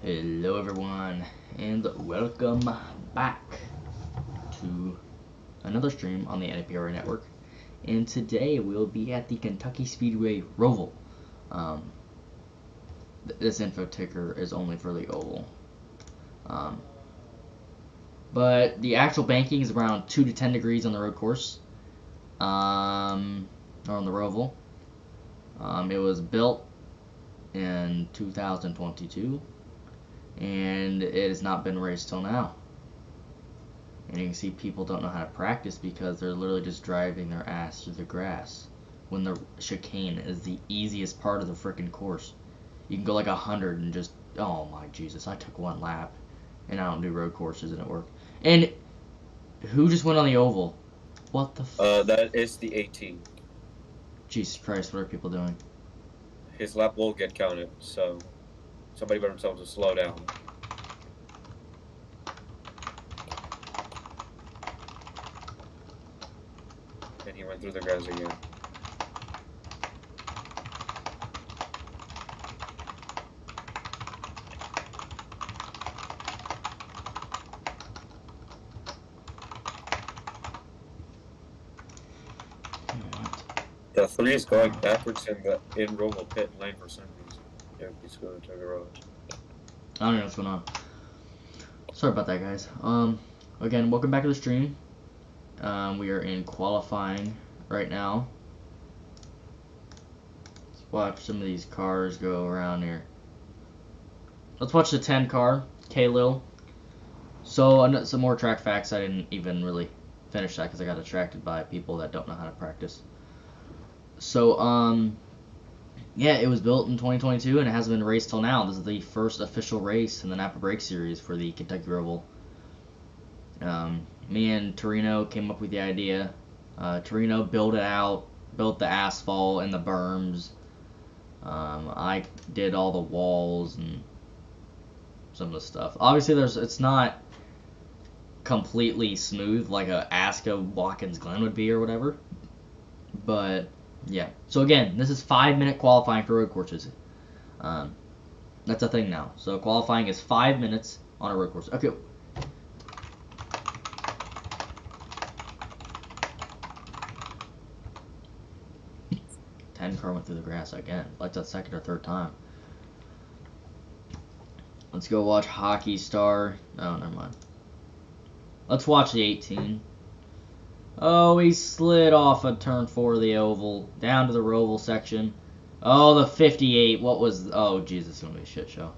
Hello everyone, and welcome back to another stream on the NPR network. And today we'll be at the Kentucky Speedway Roval. This info ticker is only for the oval. But the actual banking is around 2 to 10 degrees on the road course. Or on the Roval. It was built in 2022. And it has not been raced till now. And you can see people don't know how to practice because they're literally just driving their ass through the grass when the chicane is the easiest part of the freaking course. You can go like 100 and just, oh my Jesus, I took one lap and I don't do road courses and it worked. And who just went on the oval? What the that is the 18. Jesus Christ, what are people doing? His lap will get counted, so somebody better tell him to slow down. And he went through the grass again. The 3 is going backwards in the Roval pit lane for some reason. Yeah, he's going to the garage. I don't know what's going on. Sorry about that, guys. Again, welcome back to the stream. We are in qualifying right now. Let's watch some of these cars go around here. Let's watch the 10 car, K-Lil. So, some more track facts. I didn't even really finish that because I got distracted by people that don't know how to practice. So, yeah, it was built in 2022 and it hasn't been raced till now. This is the first official race in the Napa Break Series for the Kentucky Roval. Me and Torino came up with the idea. Torino built it out, built the asphalt and the berms. I did all the walls and some of the stuff. Obviously, it's not completely smooth like a Aska Watkins Glen would be or whatever. But yeah. So again, this is 5-minute qualifying for road courses. That's a thing now. So qualifying is 5 minutes on a road course. Okay. Car went through the grass again. Like that second or third time. Let's go watch Hockey Star. Oh, never mind. Let's watch the 18. Oh, he slid off of turn 4 of the oval. Down to the Roval section. Oh, the 58. What was... Oh, Jesus, it's going to be a shit show.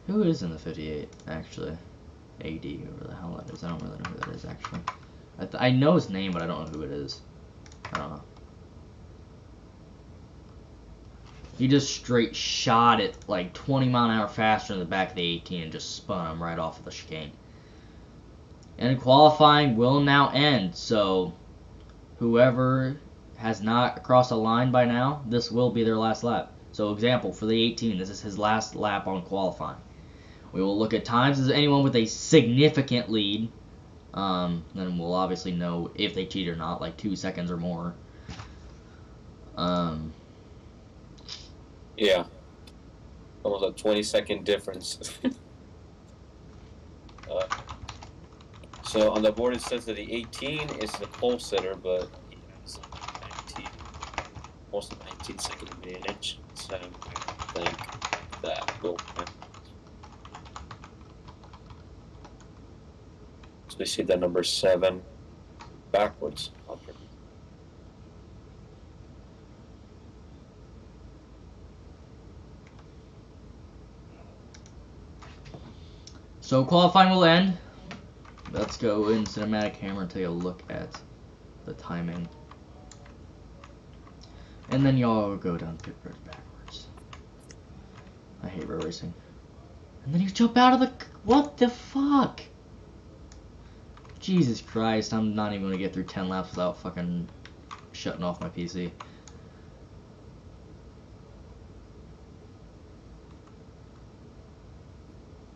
Who is in the 58, actually? AD, whoever the hell that is. I don't really know who that is, actually. I know his name, but I don't know who it is. I don't know. He just straight shot it like 20 mile an hour faster in the back of the 18 and just spun him right off of the chicane. And qualifying will now end, so whoever has not crossed a line by now, this will be their last lap. So example, for the 18, this is his last lap on qualifying. We will look at times as anyone with a significant lead. Then we'll obviously know if they cheat or not, like 2 seconds or more. Yeah. Almost a 20-second difference. So on the board it says that the 18 is the pole sitter, but he has 19, almost a 19-second advantage. So I think that will count. So we see the number 7 backwards. So qualifying will end. Let's go in cinematic camera and take a look at the timing. And then y'all go down pit road backwards. I hate road racing. And then you jump out of the... What the fuck? Jesus Christ, I'm not even going to get through 10 laps without fucking shutting off my PC.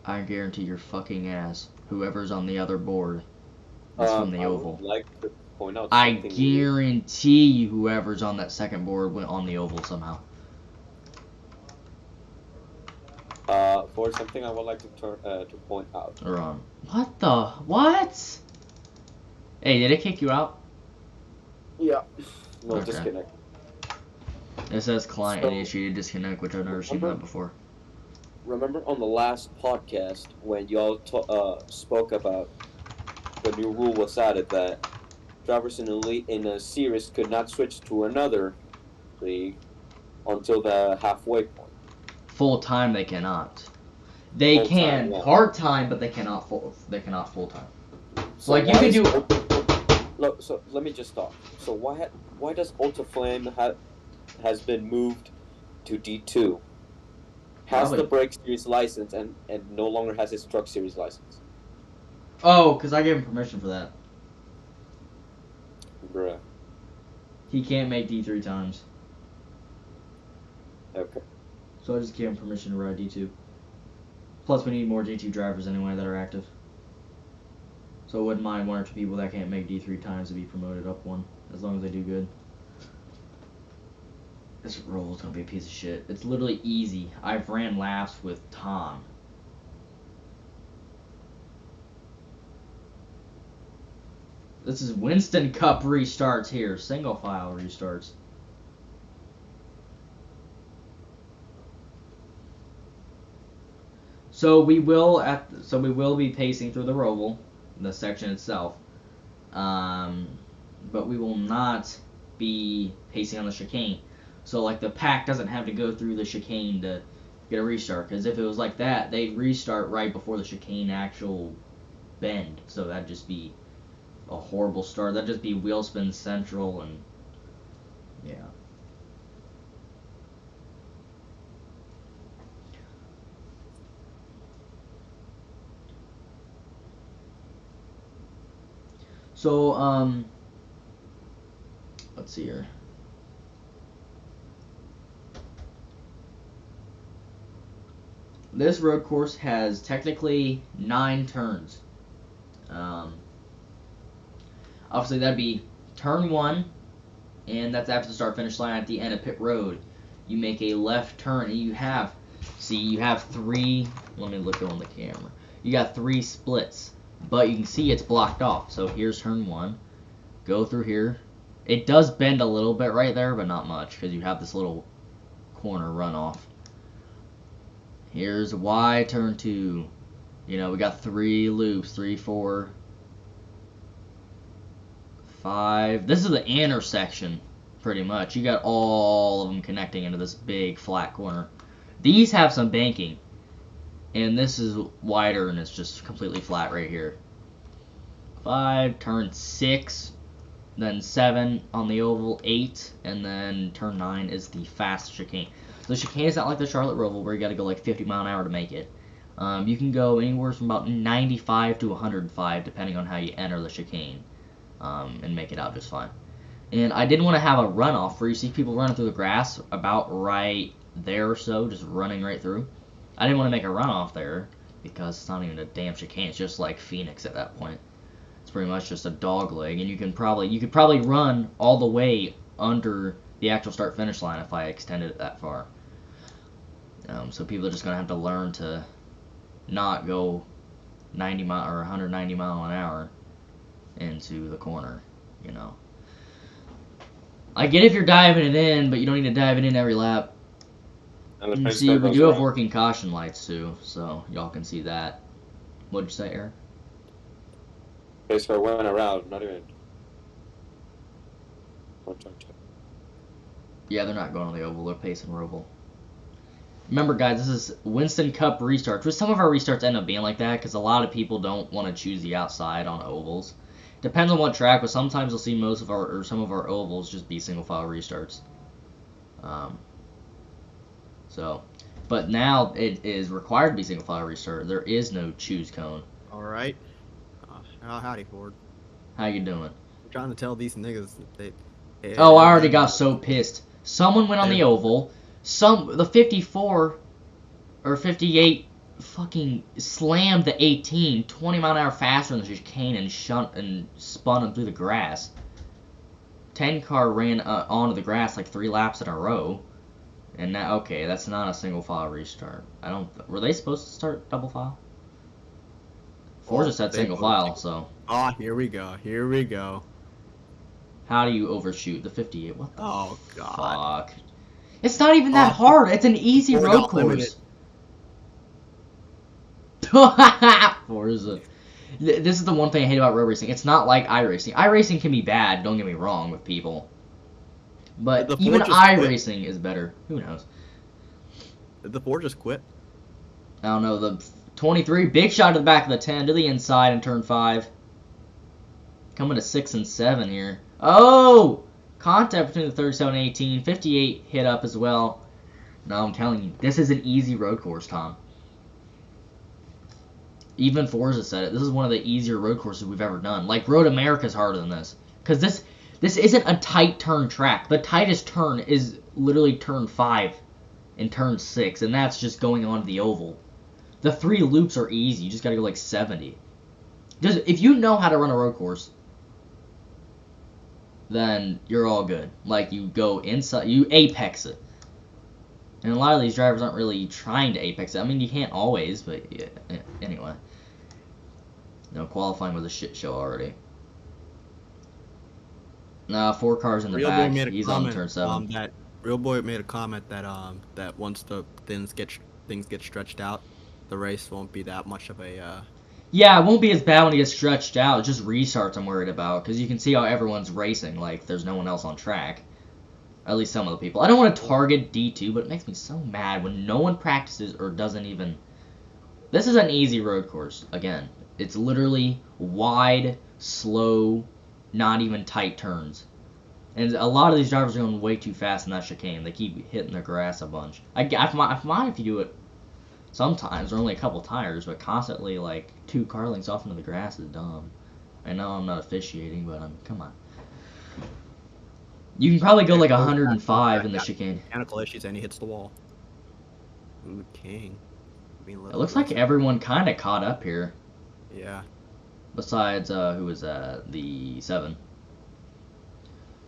I guarantee your fucking ass, whoever's on the other board, It's from the I oval. would like to point out I something weird. guarantee you whoever's on that second board went on the oval somehow. For something I would like to point out. Or what the what? Hey, did it kick you out? Yeah. No, Okay. disconnect. It says client So, initiated disconnect, which I've never seen that before. Remember on the last podcast when y'all spoke about the new rule was added that drivers in a series could not switch to another league until the halfway point. Full time they cannot. They Full can time, yeah. part time, but they cannot full time. So like you can do. Look, so let me just stop. So why does Ultra Flame has been moved to D2? Has Probably. the Break Series license and no longer has his Truck Series license. Oh, because I gave him permission for that. Bruh. He can't make D3 times. Okay. So I just gave him permission to ride D2. Plus, we need more D2 drivers anyway that are active. So I wouldn't mind one or two people that can't make D3 times to be promoted up one, as long as they do good. This roll is going to be a piece of shit. It's literally easy. I've ran laps with Tom. This is Winston Cup restarts here. Single file restarts. So we will be pacing through the Roval, the section itself. But we will not be pacing on the chicane. So like the pack doesn't have to go through the chicane to get a restart, because if it was like that, they'd restart right before the chicane actual bend. So that'd just be a horrible start. That'd just be wheel spin central, and yeah. So let's see here. This road course has technically 9 turns. Obviously, that'd be turn 1, and that's after the start-finish line at the end of pit road. You make a left turn, and you have 3. Let me look on the camera. You got 3 splits, but you can see it's blocked off. So here's turn 1. Go through here. It does bend a little bit right there, but not much, because you have this little corner runoff. Here's Y, turn 2. We got 3 loops, 3, 4, 5. This is the intersection, pretty much. You got all of them connecting into this big flat corner. These have some banking, and this is wider, and it's just completely flat right here. 5, turn 6, then 7 on the oval, 8, and then turn 9 is the fast chicane. So the chicane is not like the Charlotte Roval where you got to go like 50 mile an hour to make it. You can go anywhere from about 95 to 105 depending on how you enter the chicane, and make it out just fine. And I didn't want to have a runoff where you see people running through the grass about right there or so, just running right through. I didn't want to make a runoff there because it's not even a damn chicane. It's just like Phoenix at that point. It's pretty much just a dog leg, and you could probably run all the way under the actual start-finish line if I extended it that far. So people are just gonna have to learn to not go 90 mile or 190 mile an hour into the corner. I get if you're diving it in, but you don't need to dive it in every lap. And see, we do have working caution lights too, so y'all can see that. What'd you say, Eric? Pace car went around, not even. Yeah, they're not going on the oval. They're pacing Roval. Remember, guys, this is Winston Cup restarts, which some of our restarts end up being like that because a lot of people don't want to choose the outside on ovals. Depends on what track, but sometimes you'll see some of our ovals just be single file restarts. But now it is required to be single file restart. There is no choose cone. All right. Howdy, Ford. How you doing? I'm trying to tell these niggas that they. Oh, I already got so pissed. Someone went on the oval. The 54 or 58 fucking slammed the 18 20-mile-an-hour faster than the chicane and spun him through the grass. 10 car ran onto the grass like 3 laps in a row. And now, okay, that's not a single file restart. Were they supposed to start double file? Forza said single file, so. Oh, here we go. Here we go. How do you overshoot the 58? What the God. fuck? It's not even that hard. It's an easy road course. Forza. This is the one thing I hate about road racing. It's not like iRacing. iRacing can be bad, don't get me wrong, with people. But even iRacing is better. Who knows? Did the 4 just quit? I don't know. The 23, big shot to the back of the 10, to the inside in turn 5. Coming to 6 and 7 here. Oh! Contact between the 37 and 18. 58 hit up as well. No, I'm telling you, this is an easy road course, Tom. Even Forza said it. This is one of the easier road courses we've ever done. Like, Road America's harder than this. Because this isn't a tight turn track. The tightest turn is literally turn 5 and turn 6. And that's just going on to the oval. The 3 loops are easy. You just gotta go like 70. Just, if you know how to run a road course, then you're all good. Like, you go inside, you apex it. And a lot of these drivers aren't really trying to apex it. I mean, you can't always, but yeah, anyway. No, qualifying was a shit show already. Nah, 4 cars in the back. He's on turn 7. That Real Boy made a comment that that once the things get stretched out, the race won't be that much of a. Yeah, it won't be as bad when it gets stretched out. It's just restarts I'm worried about, because you can see how everyone's racing. Like, there's no one else on track. At least some of the people. I don't want to target D2, but it makes me so mad when no one practices or doesn't even. This is an easy road course. Again, it's literally wide, slow, not even tight turns. And a lot of these drivers are going way too fast in that chicane. They keep hitting the grass a bunch. I mind if you do it sometimes, or only a couple tires, but constantly, like, 2 car lengths off into the grass is dumb. I know I'm not officiating, but come on. You can probably go like 105 in the chicane. Mechanical issues and he hits the wall. Ooh, king. It looks like everyone kind of caught up here. Yeah. Besides, who was the 7.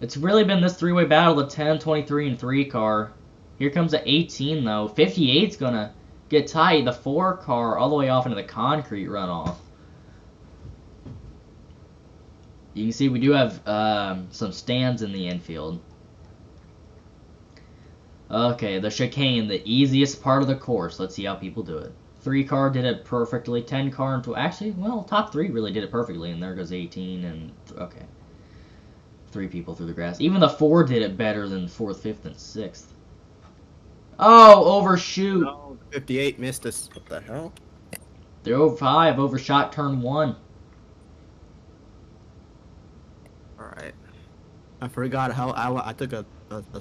It's really been this 3-way battle, the 10, 23, and 3 car. Here comes the 18, though. 58's going to get tight. The 4 car all the way off into the concrete runoff. You can see we do have some stands in the infield. Okay, the chicane, the easiest part of the course. Let's see how people do it. 3 car did it perfectly. 10 car and actually, well, top 3 really did it perfectly. And there goes 18 and okay, 3 people through the grass. Even the 4 did it better than 4th, 5th, and 6th. Oh, overshoot! No, 58 missed us. What the hell? 305 overshot turn 1. Alright. I forgot how I took a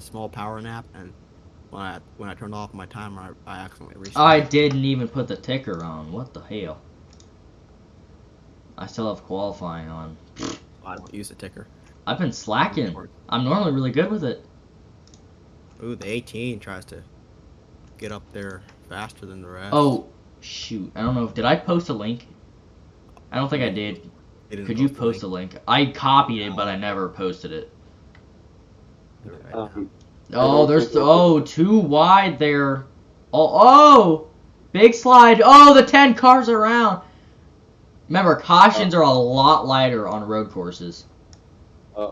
small power nap, and when I turned off my timer, I accidentally restarted. I didn't even put the ticker on. What the hell? I still have qualifying on. I don't use the ticker. I've been slacking. I'm normally really good with it. Ooh, the 18 tries to get up there faster than the rest. Oh, shoot. I don't know. Did I post a link? I don't think I did. Could you post a link? I copied it, but I never posted it. Oh, there's 2 wide there. Oh, big slide. Oh, the 10 cars around. Remember, cautions are a lot lighter on road courses.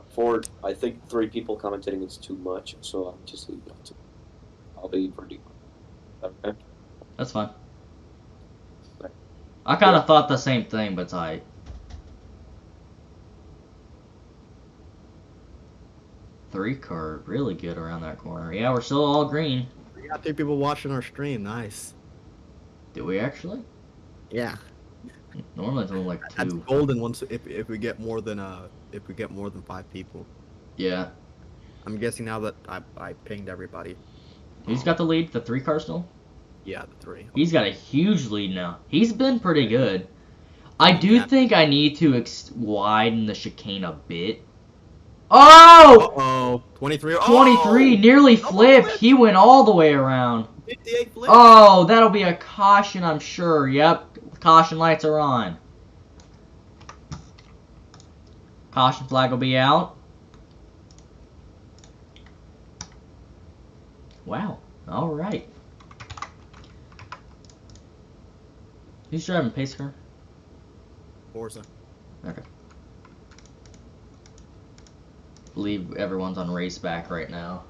Ford, I think 3 people commentating is too much, so I'm just leaving it to. I'll be pretty. Okay. That's fine. I kind of thought the same thing, but tight. Three car, really good around that corner. Yeah, we're still all green. We got 3 people watching our stream. Nice. Did we actually? Yeah. Normally it's only like 2. That's golden once if we get more than 5 people. Yeah. I'm guessing now that I pinged everybody. Who's got the lead? The 3 car still? Yeah, the 3. He's got a huge lead now. He's been pretty good. I do think I need to widen the chicane a bit. Oh! Uh-oh. 23. 23 nearly flipped. He went all the way around. 58 flip. Oh, that'll be a caution, I'm sure. Yep, caution lights are on. Caution flag will be out. Wow. All right. Who's driving pace car? Forza. Okay. Believe everyone's on race back right now.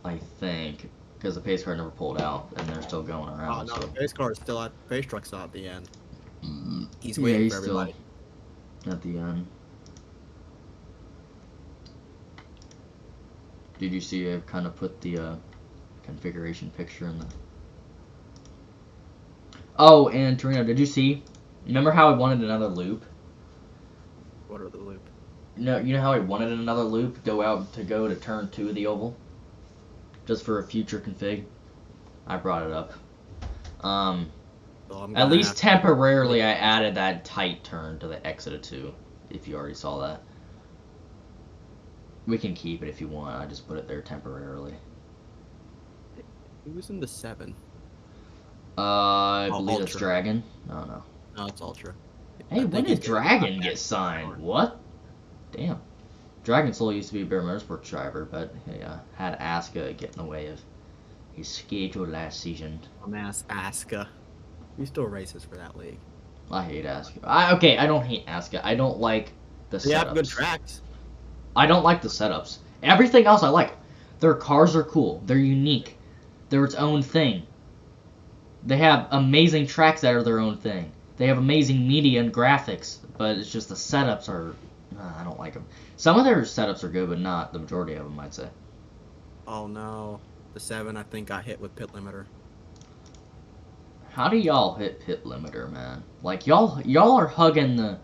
I think because the pace car never pulled out and they're still going Oh around. no, So. the pace car is still at pace truck's still at the end. He's Yeah, waiting he's for everybody. still at the end. Did you see I kind of put the configuration picture in the... Oh, and Torino, did you see? Remember how I wanted another loop? What are the loop? No, you know how I wanted another loop go to turn 2 of the oval? Just for a future config? I brought it up. So At least temporarily I added that tight turn to the exit of 2, if you already saw that. We can keep it if you want, I just put it there temporarily. Who's in the 7? I believe it's Ultra. Dragon. No. No, it's Ultra. Hey, when did Dragon get signed? What? Damn. Dragon Soul used to be a Bear Motorsports driver, but he had Asuka get in the way of his schedule last season. Dumbass Asuka. He still races for that league. I hate Asuka. Okay, I don't hate Asuka. I don't like the setups. They have good tracks. I don't like the setups. Everything else I like. Their cars are cool. They're unique. They're its own thing. They have amazing tracks that are their own thing. They have amazing media and graphics, but it's just the setups are... I don't like them. Some of their setups are good, but not the majority of them, I'd say. Oh no. The 7, I think, got hit with pit limiter. How do y'all hit pit limiter, man? Like, y'all are hugging the...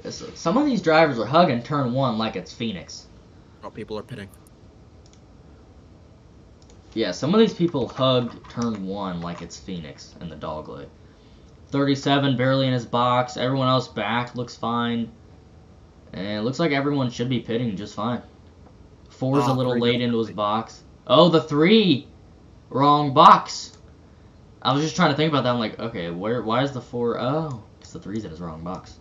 Some of these drivers are hugging turn 1 like it's Phoenix. Oh, people are pitting. Yeah, some of these people hug turn 1 like it's Phoenix in the dogleg. 37 barely in his box. Everyone else back looks fine. And it looks like everyone should be pitting just fine. 4's a little 3 late into his box. Oh, the 3! Wrong box. I was just trying to think about that. I'm like, okay, why is the 4... Oh, because the 3's in his wrong box.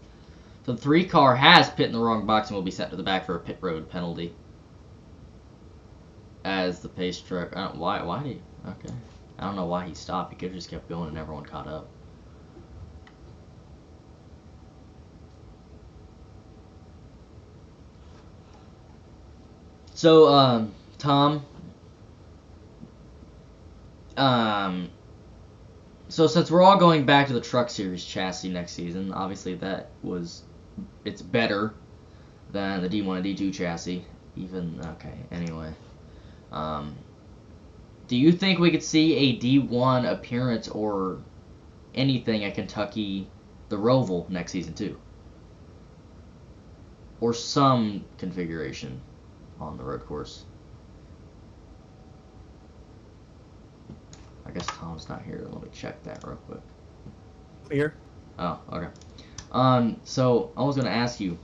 So the 3 car has pit in the wrong box and will be sent to the back for a pit road penalty. As the pace truck... why did he... Okay. I don't know why he stopped. He could have just kept going and everyone caught up. So, Tom... So since we're all going back to the Truck Series chassis next season, obviously it's better than the D1 and D2 chassis. Anyway. Do you think we could see a D1 appearance or anything at Kentucky, the Roval, next season too? Or some configuration on the road course? I guess Tom's not here. Let me check that real quick. Here. Oh, okay. So I was gonna ask you,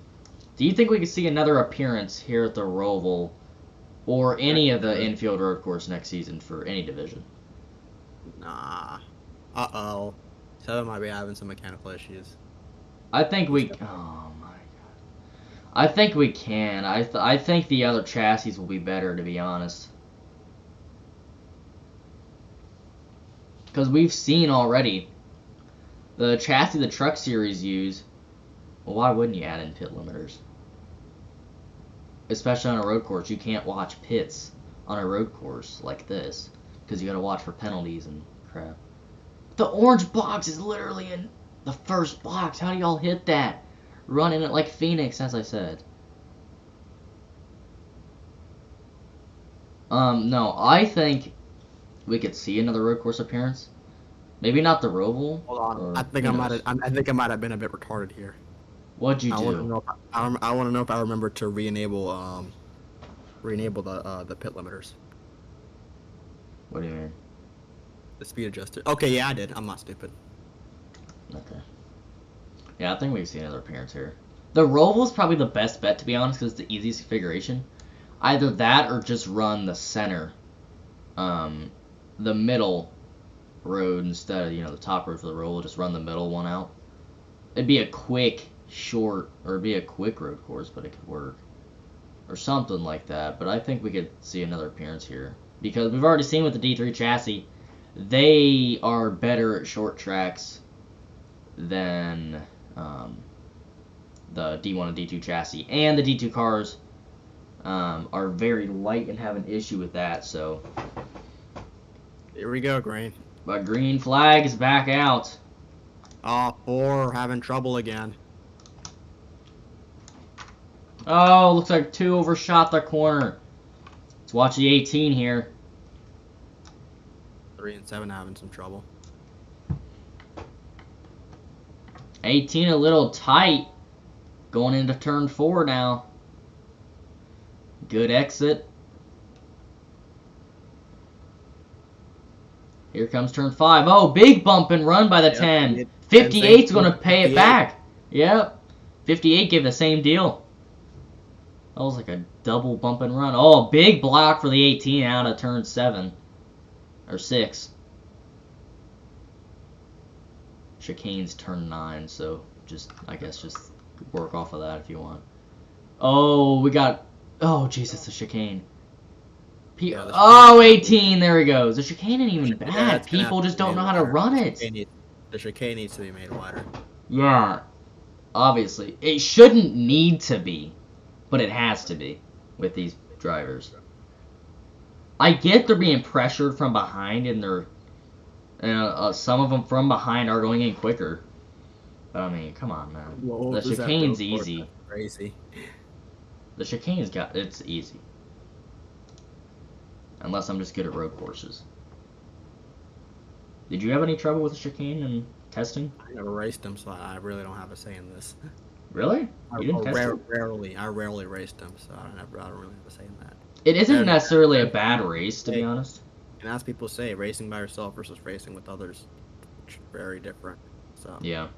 do you think we could see another appearance here at the Roval or any of the infield road course next season for any division? Nah. Uh-oh. 7 might be having some mechanical issues. I think we... Oh, my God. I think we can. I think the other chassis will be better, to be honest. Because we've seen already the chassis the Truck Series use. Well, why wouldn't you add in pit limiters? Especially on a road course. You can't watch pits on a road course like this because you got to watch for penalties and crap. The orange box is literally in the first box. How do y'all hit that? Running it like Phoenix, as I said. No, I think we could see another road course appearance. Maybe not the Roval. Hold on. I think I might have been a bit retarded here. What'd you do? I want to know if I remember to re-enable the pit limiters. What do you mean? The speed adjuster. Okay, yeah, I did. I'm not stupid. Okay. Yeah, I think we've seen another appearance here. The Roval is probably the best bet, to be honest, because it's the easiest configuration. Either that or just run the center, the middle road instead of, the top road for the roll. Just run the middle one out. It'd be a quick, short, or it'd be a quick road course, but it could work. Or something like that. But I think we could see another appearance here. Because we've already seen with the D3 chassis, they are better at short tracks than the D1 and D2 chassis. And the D2 cars are very light and have an issue with that, so... Here we go, Green. But green flag is back out. Oh, 4 having trouble again. Oh, looks like 2 overshot the corner. Let's watch the 18 here. 3 and 7 having some trouble. 18 a little tight. Going into turn 4 now. Good exit. Here comes turn 5. Oh, big bump and run by the 10. 58's going to pay it back. Yep. 58 gave the same deal. That was like a double bump and run. Oh, big block for the 18 out of turn 7. Or 6. Chicane's turn 9, so I guess just work off of that if you want. Oh, we got... Oh, Jesus, the chicane. Oh, 18, there he goes. The chicane ain't even bad. People just don't know how to run it. The chicane needs to be made wider. Yeah, obviously. It shouldn't need to be, but it has to be with these drivers. I get they're being pressured from behind, and some of them from behind are going in quicker. But I mean, come on, man. Whoa, the chicane's easy. That's crazy. The chicane's it's easy. Unless I'm just good at road courses. Did you have any trouble with the chicane in testing? I never raced them, so I really don't have a say in this. Really? You didn't test it? I rarely raced them, so I don't really have a say in that. It isn't necessarily a bad race, to be honest. And as people say, racing by yourself versus racing with others, very different. So yeah.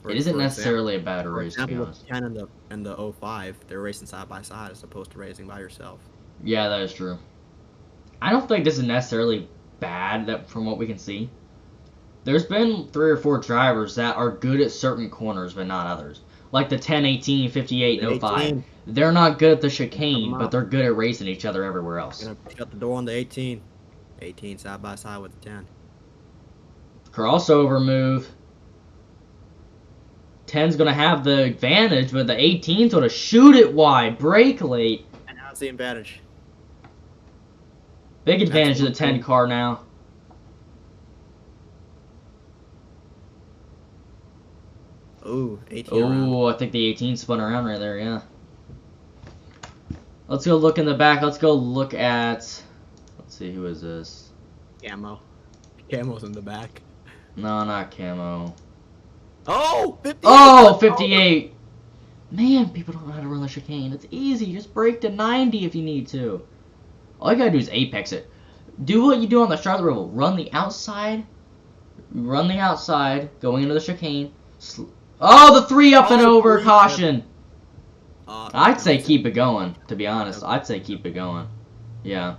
It isn't necessarily a bad race, to be honest. For example, the 10 and the 05, they're racing side by side as opposed to racing by yourself. Yeah, that is true. I don't think this is necessarily bad, from what we can see. There's been 3 or 4 drivers that are good at certain corners, but not others. Like the 10, 18, 58, and 05. 18. They're not good at the chicane, but they're good at racing each other everywhere else. Gonna shut the door on the 18. 18 side by side with the 10. Crossover move. 10's going to have the advantage, but the 18's going to shoot it wide, brake late. And how's the advantage? Big advantage of the 10 car now. Ooh, 18 Oh, I think the 18 spun around right there, yeah. Let's go look in the back. Let's go look at... Let's see, who is this? Camo. Camo's in the back. No, not Camo. Oh, 58! Oh, 58! Man, people don't know how to run the chicane. It's easy. Just brake to 90 if you need to. All you gotta do is apex it. Do what you do on the Charlotte Roval. Run the outside. Run the outside, going into the chicane. Oh, the 3 up and over, caution. I'd say keep it going, to be honest. I'd say keep it going. Yeah.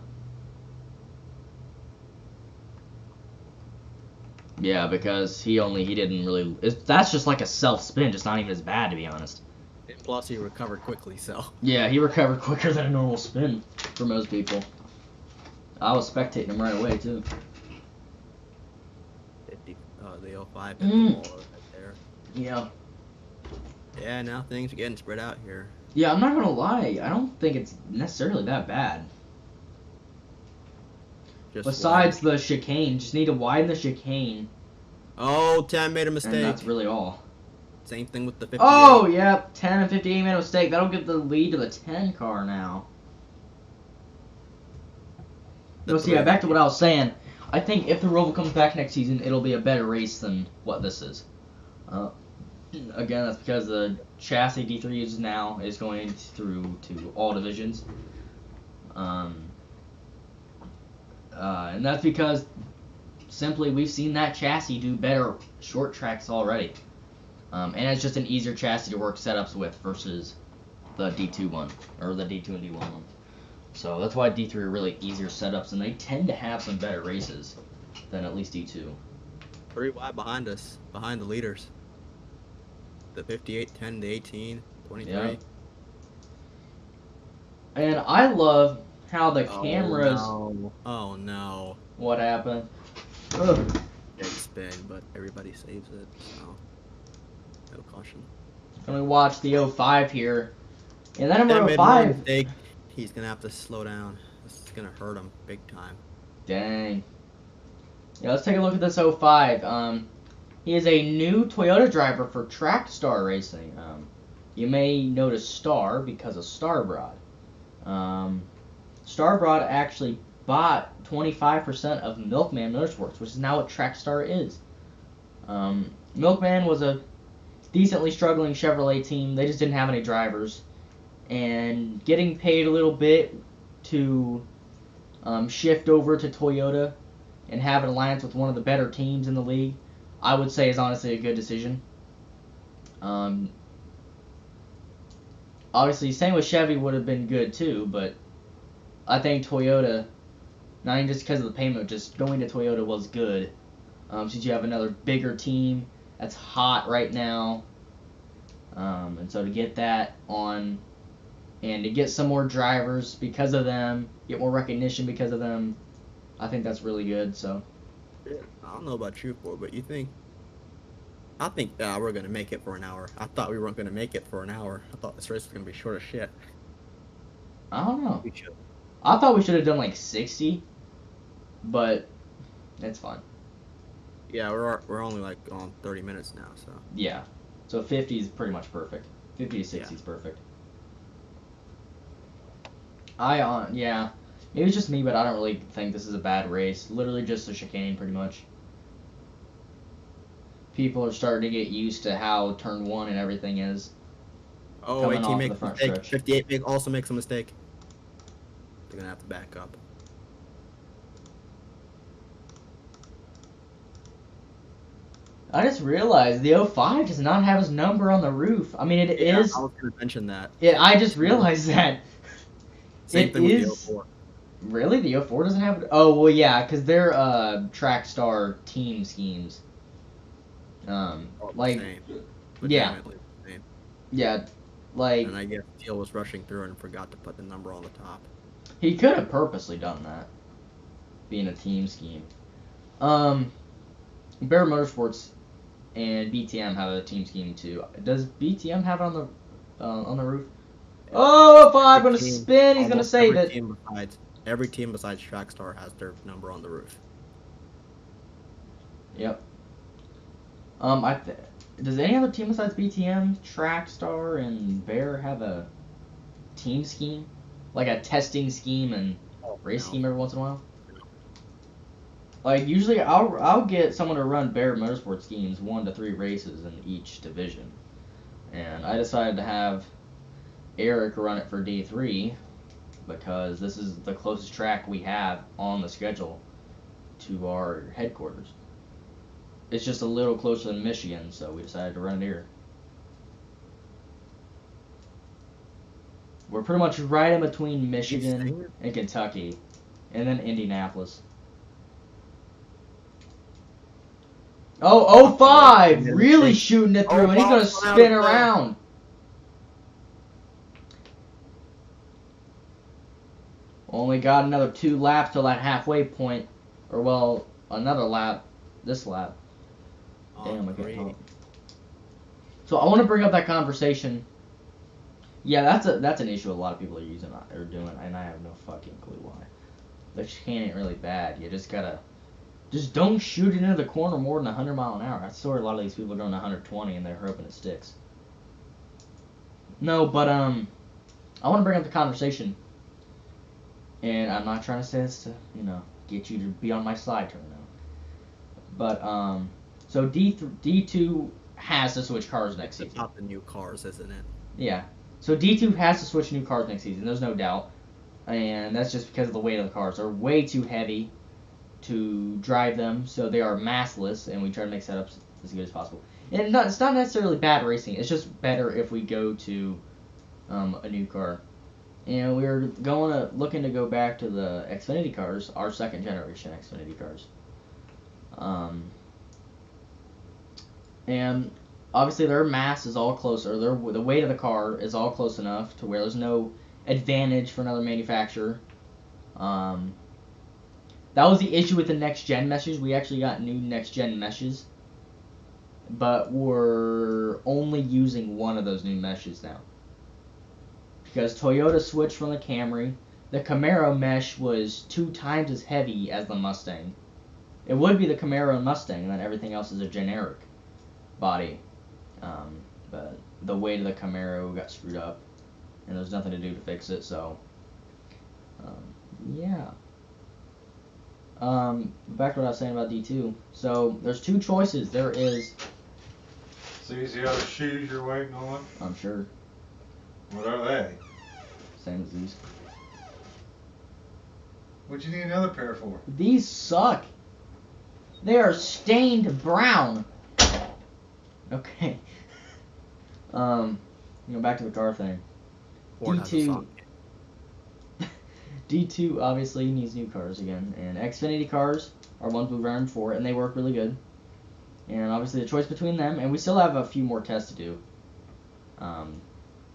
Yeah, because he didn't really... That's just like a self-spin, just not even as bad, to be honest. And plus, he recovered quickly, so... Yeah, he recovered quicker than a normal spin for most people. I was spectating him right away, too. 50, the 05 hit the wall right there. Yeah. Yeah, now things are getting spread out here. Yeah, I'm not gonna lie. I don't think it's necessarily that bad. Besides the chicane, just need to widen the chicane. Oh, 10 made a mistake. And that's really all. Same thing with the 58. Oh, yep. 10 and 58 made a mistake. That'll give the lead to the 10 car now. So yeah, back to what I was saying. I think if the Roval comes back next season, it'll be a better race than what this is. Again, that's because the chassis D3 uses now is going through to all divisions. And that's because simply we've seen that chassis do better short tracks already. And it's just an easier chassis to work setups with versus the D2 one, or the D2 and D1 one. So that's why D3 are really easier setups, and they tend to have some better races than at least D2. Pretty wide behind us, behind the leaders. The 58, 10 to 18, 23. Yeah. And I love how the cameras. No. Oh no. What happened? Ugh. Big spin, but everybody saves it. So no caution. Gonna watch the 05 here, and that That number made one 05. mistake. He's gonna have to slow down. This is gonna hurt him big time. Dang. Yeah, let's take a look at this 05. He is a new Toyota driver for Track Star Racing. You may notice Star because of Starbroad. Starbroad actually bought 25% of Milkman Motorsports, which is now what Track Star is. Milkman was a decently struggling Chevrolet team. They just didn't have any drivers. And getting paid a little bit to shift over to Toyota and have an alliance with one of the better teams in the league, I would say is honestly a good decision. Obviously, same with Chevy would have been good too, but I think Toyota, not even just because of the payment, just going to Toyota was good. Since you have another bigger team that's hot right now. And so to get that on, and to get some more drivers because of them, get more recognition because of them, I think that's really good. So I don't know about you, but you think? I think we're gonna make it for an hour. I thought we weren't gonna make it for an hour. I thought this race was gonna be short as shit. I don't know. We should. I thought we should have done like 60, but it's fine. Yeah, we're only like on 30 minutes now, so. Yeah, so 50 is pretty much perfect. 50 to 60 is perfect. Yeah, maybe it's just me, but I don't really think this is a bad race. Literally just a chicane, pretty much. People are starting to get used to how turn 1 and everything is. Oh, Coming 18 off makes the a front mistake. stretch. 58 also makes a mistake. They're gonna have to back up. I just realized the 05 does not have his number on the roof. I mean, it is. I was gonna mention that. I just realized that. Same It thing with is. the 04. Really? The 04 doesn't have it? Oh, well, yeah, because they're Track Star team schemes. Like, Same. yeah. Legitimately the same. Yeah, like, And I guess Teal was rushing through and forgot to put the number on the top. he could have purposely done that, being a team scheme. Bear Motorsports and BTM have a team scheme too. Does BTM have it on the roof? Oh, 05 gonna spin. He's gonna save it. Every team besides Trackstar has their number on the roof. Yep. Does any other team besides BTM, Trackstar, and Bear have a team scheme, like a testing scheme and race scheme every once in a while? Like usually, I'll get someone to run Bear Motorsport schemes 1 to 3 races in each division, and I decided to have Eric run it for D3 because this is the closest track we have on the schedule to our headquarters. It's just a little closer than Michigan, so we decided to run it here. We're pretty much right in between Michigan and Kentucky, and then Indianapolis. Oh, 05! Really shooting it through, and he's going to spin around. Only got another 2 laps till that halfway point. Or, well, another lap. This lap. Damn, I can't talk. So I want to bring up that conversation. Yeah, that's an issue a lot of people are doing, and I have no fucking clue why. The chicane ain't really bad. You just gotta, just don't shoot it into the corner more than 100 mile an hour. I saw a lot of these people going 120 and they're hoping it sticks. No, but I want to bring up the conversation, and I'm not trying to say this to get you to be on my side right now. But so D2 has to switch cars next season. Not the new cars, isn't it? Yeah. So D2 has to switch new cars next season. There's no doubt. And that's just because of the weight of the cars. They're way too heavy to drive them, so they are massless, and we try to make setups as good as possible. And it's not necessarily bad racing. It's just better if we go to a new car. And we were looking to go back to the Xfinity cars, our second generation Xfinity cars. And obviously their mass is all closer. The weight of the car is all close enough to where there's no advantage for another manufacturer. That was the issue with the next gen meshes. We actually got new next gen meshes, but we're only using one of those new meshes now because Toyota switched from the Camry. The Camaro mesh was 2 times as heavy as the Mustang. It would be the Camaro and Mustang, and then everything else is a generic body. But the weight of the Camaro got screwed up, and there's nothing to do to fix it. So, yeah. Back to what I was saying about D2. So there's 2 choices. There is. So you see other shoes you're waiting on? I'm sure. What are they? Same as these. What you need another pair for? These suck. They are stained brown. Okay. Back to the car thing. Ford has a song. D2 obviously needs new cars again, and Xfinity cars are ones we've ran before, and they work really good. And obviously the choice between them, and we still have a few more tests to do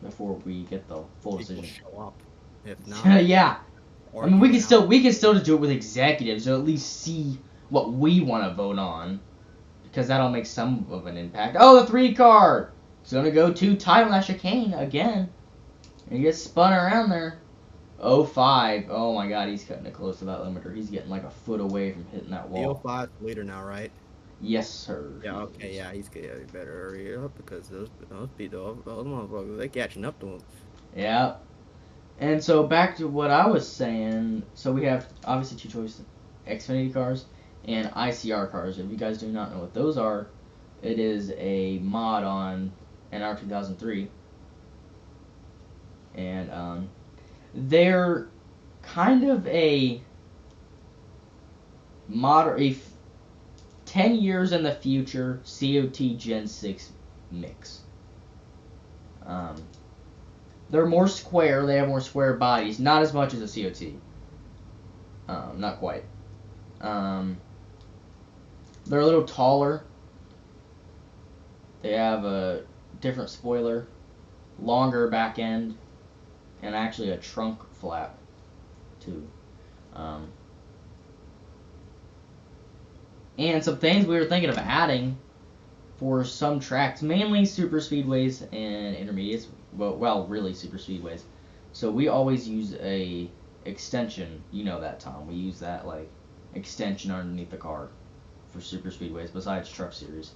before we get the full decision. People show up. If not, yeah. or I mean, we can out. still just do it with executives, to at least see what we want to vote on, because that'll make some of an impact. Oh, the 3 car! It's gonna go to time on that chicane again, and he gets spun around there. 05. Oh my God, he's cutting it close to that limiter. He's getting like a foot away from hitting that wall. The 05 leader now, right? Yes, sir. Yeah. Okay. Yeah. He better hurry up because those motherfuckers, they catching up to him. Yeah. And so back to what I was saying. So we have obviously 2 choices: Xfinity cars and ICR cars. If you guys do not know what those are, it is a mod on NR 2003, and they're kind of a 10 years in the future COT Gen 6 mix. They're more square. They have more square bodies. Not as much as a COT. Not quite. They're a little taller. They have a different spoiler, longer back end, and actually a trunk flap, too. And some things we were thinking of adding for some tracks, mainly super speedways and intermediates. Well, really super speedways. So we always use a extension. You know that, Tom. We use that like extension underneath the car for super speedways, besides Truck Series.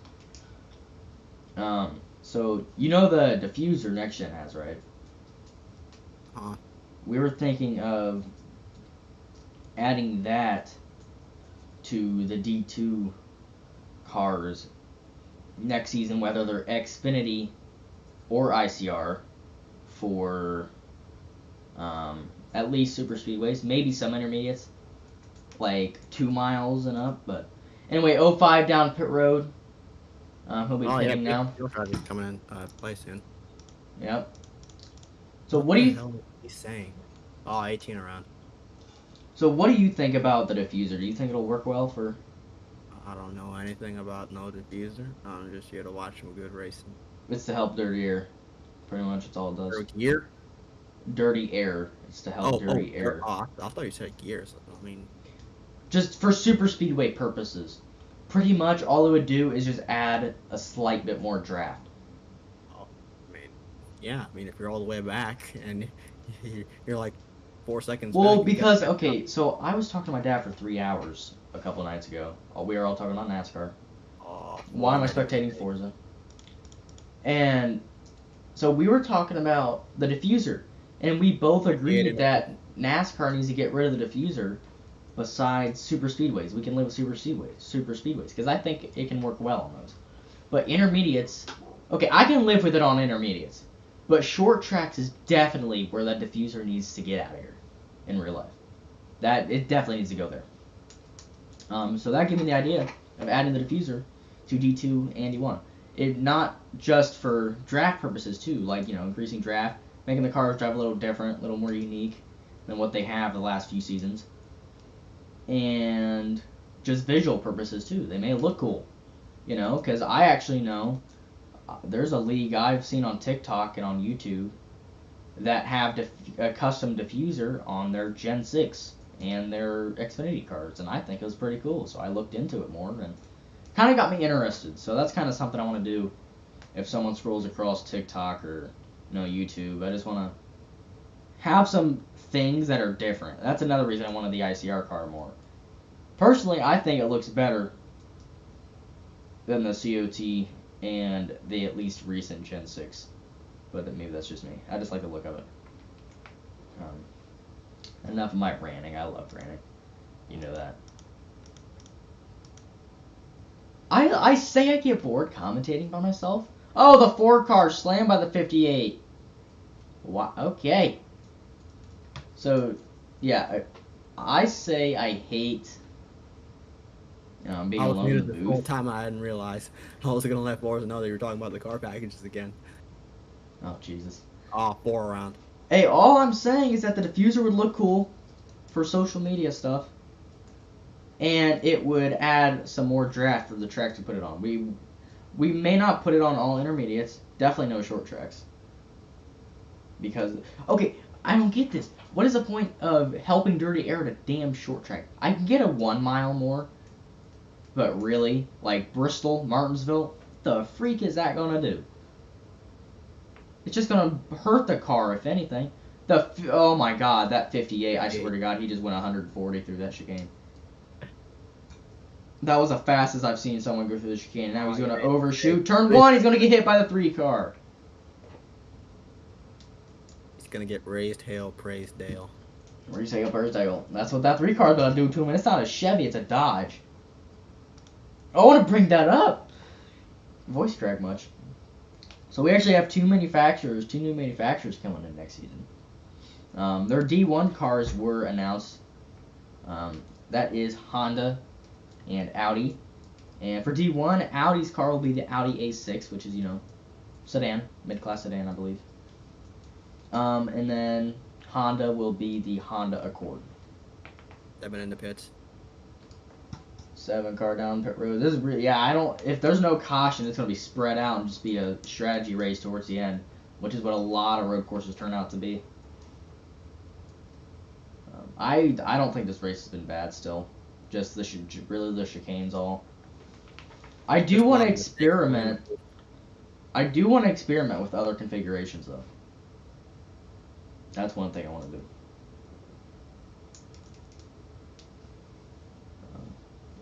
So you know the diffuser next gen has, right? We were thinking of adding that to the D2 cars next season, whether they're Xfinity or ICR, for at least super speedways, maybe some intermediates, like 2 miles and up. But anyway, 05 down pit road. He'll be pitting now. He'll try to come in play soon. Yep. So what do you? Hell he's saying? Oh, 18 around. So what do you think about the diffuser? Do you think it'll work well for? I don't know anything about no diffuser. I'm just here to watch some good racing. It's to help dirty air. Pretty much, that's all it does. Gear? Dirty air. It's to help dirty air. I thought you said gears. I mean, just for super speedway purposes. Pretty much all it would do is just add a slight bit more draft. Oh, I mean, yeah. I mean, if you're all the way back and you're like 4 seconds. Well, back, because okay, so I was talking to my dad for 3 hours a couple of nights ago. We were all talking about NASCAR. Why am I spectating Forza? And so we were talking about the diffuser, and we both agreed that NASCAR needs to get rid of the diffuser. Besides super speedways, we can live with super speedways, because I think it can work well on those. But intermediates, okay, I can live with it on intermediates, but short tracks is definitely where that diffuser needs to get out of here in real life. That it definitely needs to go there. So that gave me the idea of adding the diffuser to D2 and D1. It not just for draft purposes too, like increasing draft, making the cars drive a little different, a little more unique than what they have the last few seasons. And just visual purposes too. They may look cool, you know, because I actually know there's a league I've seen on TikTok and on YouTube that have a custom diffuser on their Gen 6 and their Xfinity cars, and I think it was pretty cool. So I looked into it more and kind of got me interested. So that's kind of something I want to do if someone scrolls across TikTok or YouTube. I just want to have some things that are different. That's another reason I wanted the ICR car more. Personally, I think it looks better than the COT and the at least recent Gen 6. But maybe that's just me. I just like the look of it. Enough of my ranting. I love ranting. You know that. I say I get bored commentating by myself. Oh, the 4 car slammed by the 58. Wow. Okay. So, yeah, I say I hate being I was alone in muted the the whole booth. time. I didn't realize. I was gonna let Boris know that you were talking about the car packages again. Oh, Jesus. 4 around. Hey, all I'm saying is that the diffuser would look cool for social media stuff, and it would add some more draft for the tracks to put it on. We may not put it on all intermediates, definitely no short tracks. Because, okay, I don't get this. What is the point of helping Dirty Air at a damn short track? I can get a 1 mile more, but really, like Bristol, Martinsville, the freak is that gonna do? It's just gonna hurt the car, if anything. Oh my god, that 58, I swear to god, he just went 140 through that chicane. That was the fastest I've seen someone go through the chicane. Now he's gonna overshoot. Turn 1, he's gonna get hit by the 3 car. He's gonna get raised hail, praised Dale. Raised hail, praised Dale. That's what that 3 car is gonna do to him. And it's not a Chevy, it's a Dodge. I want to bring that up. Voice crack much. So we actually have 2 new manufacturers coming in next season. Their D1 cars were announced. That is Honda and Audi. And for D1, Audi's car will be the Audi A6, which is, sedan, mid-class sedan, I believe. And then Honda will be the Honda Accord. 7 in the pits. 7 car down pit road. This is really, if there's no caution, it's going to be spread out and just be a strategy race towards the end, which is what a lot of road courses turn out to be. I don't think this race has been bad still. Just really the chicanes all. I do want to experiment. I do want to experiment with other configurations though. That's one thing I want to do.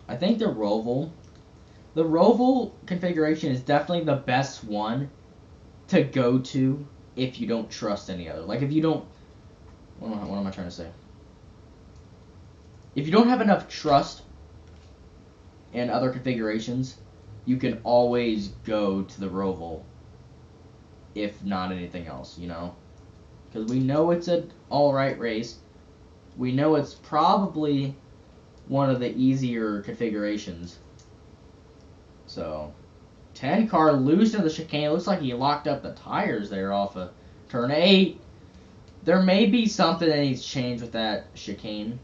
I think the Roval configuration is definitely the best one to go to if you don't trust any other. Like if you don't, what am I trying to say? If you don't have enough trust in other configurations, you can always go to the Roval. If not anything else, because we know it's an all-right race. We know it's probably one of the easier configurations. So, 10 car loose in the chicane. It looks like he locked up the tires there off of turn 8. There may be something that needs changed with that chicane.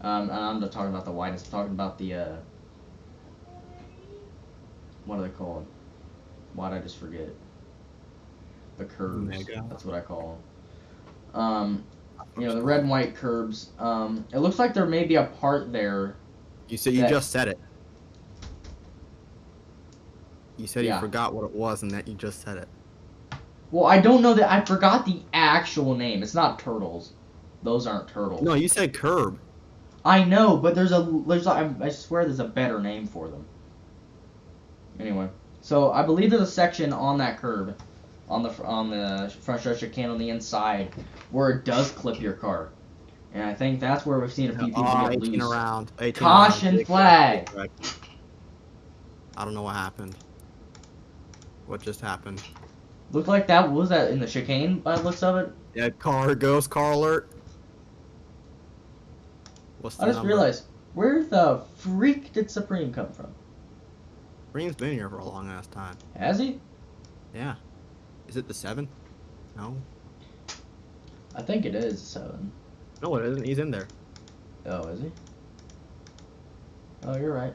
I'm not talking about the widest. I'm talking about the, what are they called? Why'd I just forget? The curbs. That's what I call them. The red and white curbs. It looks like there may be a part there. You just said it. You said you forgot what it was and that you just said it. Well, I don't know that. I forgot the actual name. It's not turtles. Those aren't turtles. No, you said curb. I know, but I swear there's a better name for them. Anyway, so I believe there's a section on that curb, on the front stretch chicane on the inside, where it does clip your car, and I think that's where we've seen a few people get 18 loose. around. 18 Caution around. flag. I don't know what happened. What just happened? Looked like that was that in the chicane by the looks of it. Yeah, car alert. What's the I just number? realized, where the freak did Supreme come from? Supreme's been here for a long ass time. Has he? Yeah. Is it the 7? No. I think it is 7. No, it isn't. He's in there. Oh, is he? Oh, you're right.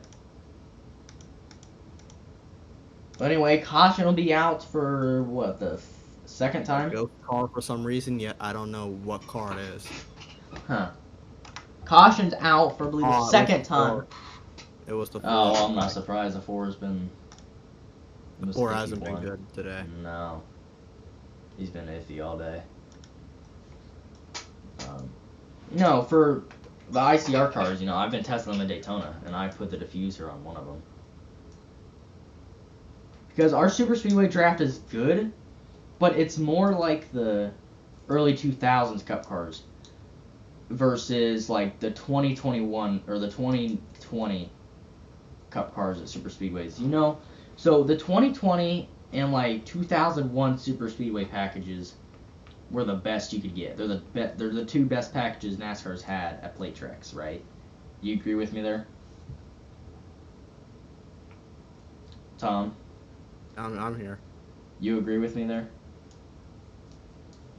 But anyway, caution will be out for what, the second time? Ghost car for some reason, yet I don't know what car it is. Huh. Caution's out for, I believe, the second time. It was the 4. Oh, well, I'm not surprised. The 4 has been. The 4 hasn't been good today. No. He's been iffy all day. No, for the ICR cars, I've been testing them in Daytona, and I put the diffuser on one of them. Because our Super Speedway draft is good, but it's more like the early 2000s Cup cars versus like the 2021 or the 2020 Cup cars at Super Speedways. So the 2020 and like 2001 Super Speedway packages were the best you could get. They're the 2 best packages NASCAR's had at plate tracks, right? You agree with me there, Tom? I'm here. You agree with me there?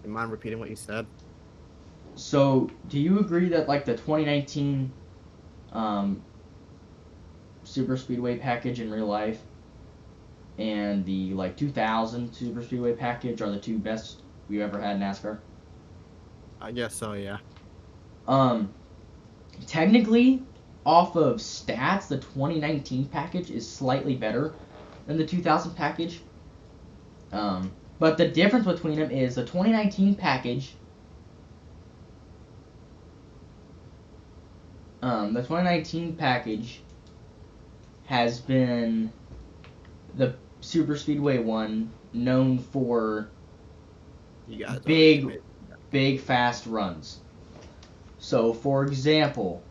You mind repeating what you said? So, do you agree that like the 2019 Super Speedway package in real life and the like 2000 Super Speedway package are the 2 best we ever had in NASCAR? I guess so, yeah. Technically, off of stats, the 2019 package is slightly better than the 2000 package. But the difference between them is the 2019 package. The 2019 package has been the Super Speedway one known for You guys big fast runs. So, for example,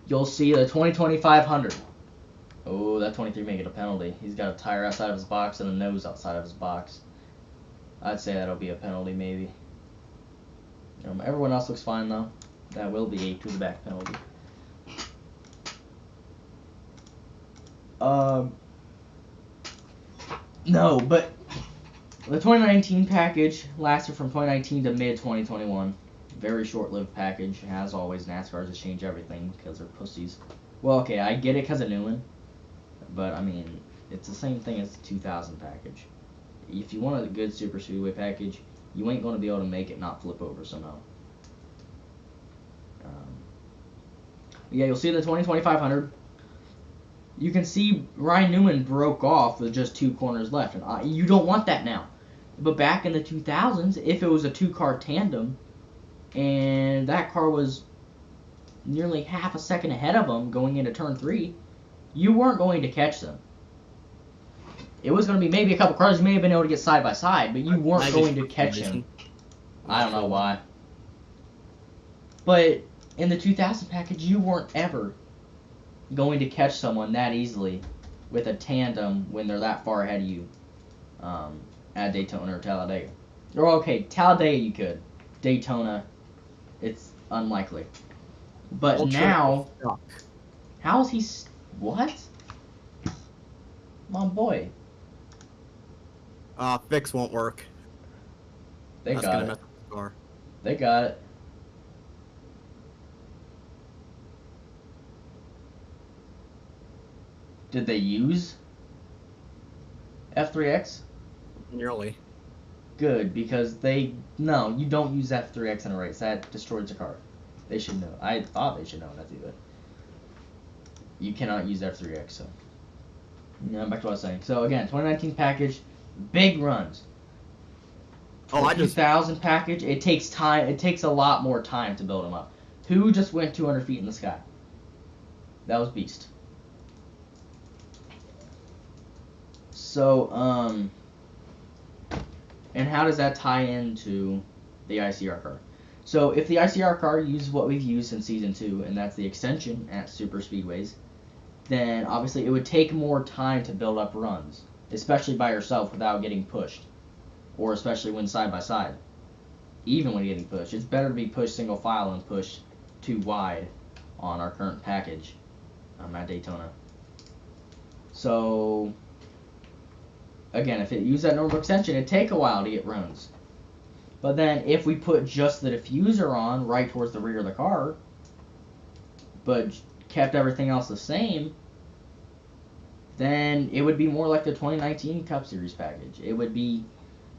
you'll see the 202500. Oh, that 23 may get a penalty. He's got a tire outside of his box and a nose outside of his box. I'd say that'll be a penalty, maybe. Everyone else looks fine, though. That will be a to-the-back penalty. No, but the 2019 package lasted from 2019 to mid-2021. Very short-lived package. As always, NASCAR just change everything because they're pussies. Well, okay, I get it because of Newman. But, I mean, it's the same thing as the 2000 package. If you want a good Super Speedway package, you ain't going to be able to make it not flip over somehow. Yeah, you'll see the 2500. You can see Ryan Newman broke off with just 2 corners left. And you don't want that now. But back in the 2000s, if it was a 2-car tandem, and that car was nearly half a second ahead of him going into turn 3, you weren't going to catch them. It was going to be maybe a couple cars you may have been able to get side by side, but you weren't going to catch him. I don't know why. But in the 2000 package, you weren't ever going to catch someone that easily with a tandem when they're that far ahead of you at Daytona or Talladega. Or okay, Talladega you could. Daytona, it's unlikely. But Ultra now, suck. how is he? What? My boy. Fix won't work. They That's got gonna it. mess up the car. They got it. Did they use F3X? Nearly. Good, because no, you don't use F3X in a race. That destroys the car. They should know. I thought they should know that, but you cannot use F3X. So, back to what I was saying. So again, 2019 package, big runs. Oh, The 2000 package, it takes time. It takes a lot more time to build them up. Who just went 200 feet in the sky? That was Beast. So, and how does that tie into the ICR car? So, if the ICR car uses what we've used in Season 2, and that's the extension at Super Speedways, then obviously it would take more time to build up runs, especially by yourself without getting pushed, or especially when side by side. Even when getting pushed. It's better to be pushed single file than pushed too wide on our current package at Daytona. So, again, if it used that normal extension, it'd take a while to get runs. But then if we put just the diffuser on right towards the rear of the car, but kept everything else the same, then it would be more like the 2019 Cup Series package. It would be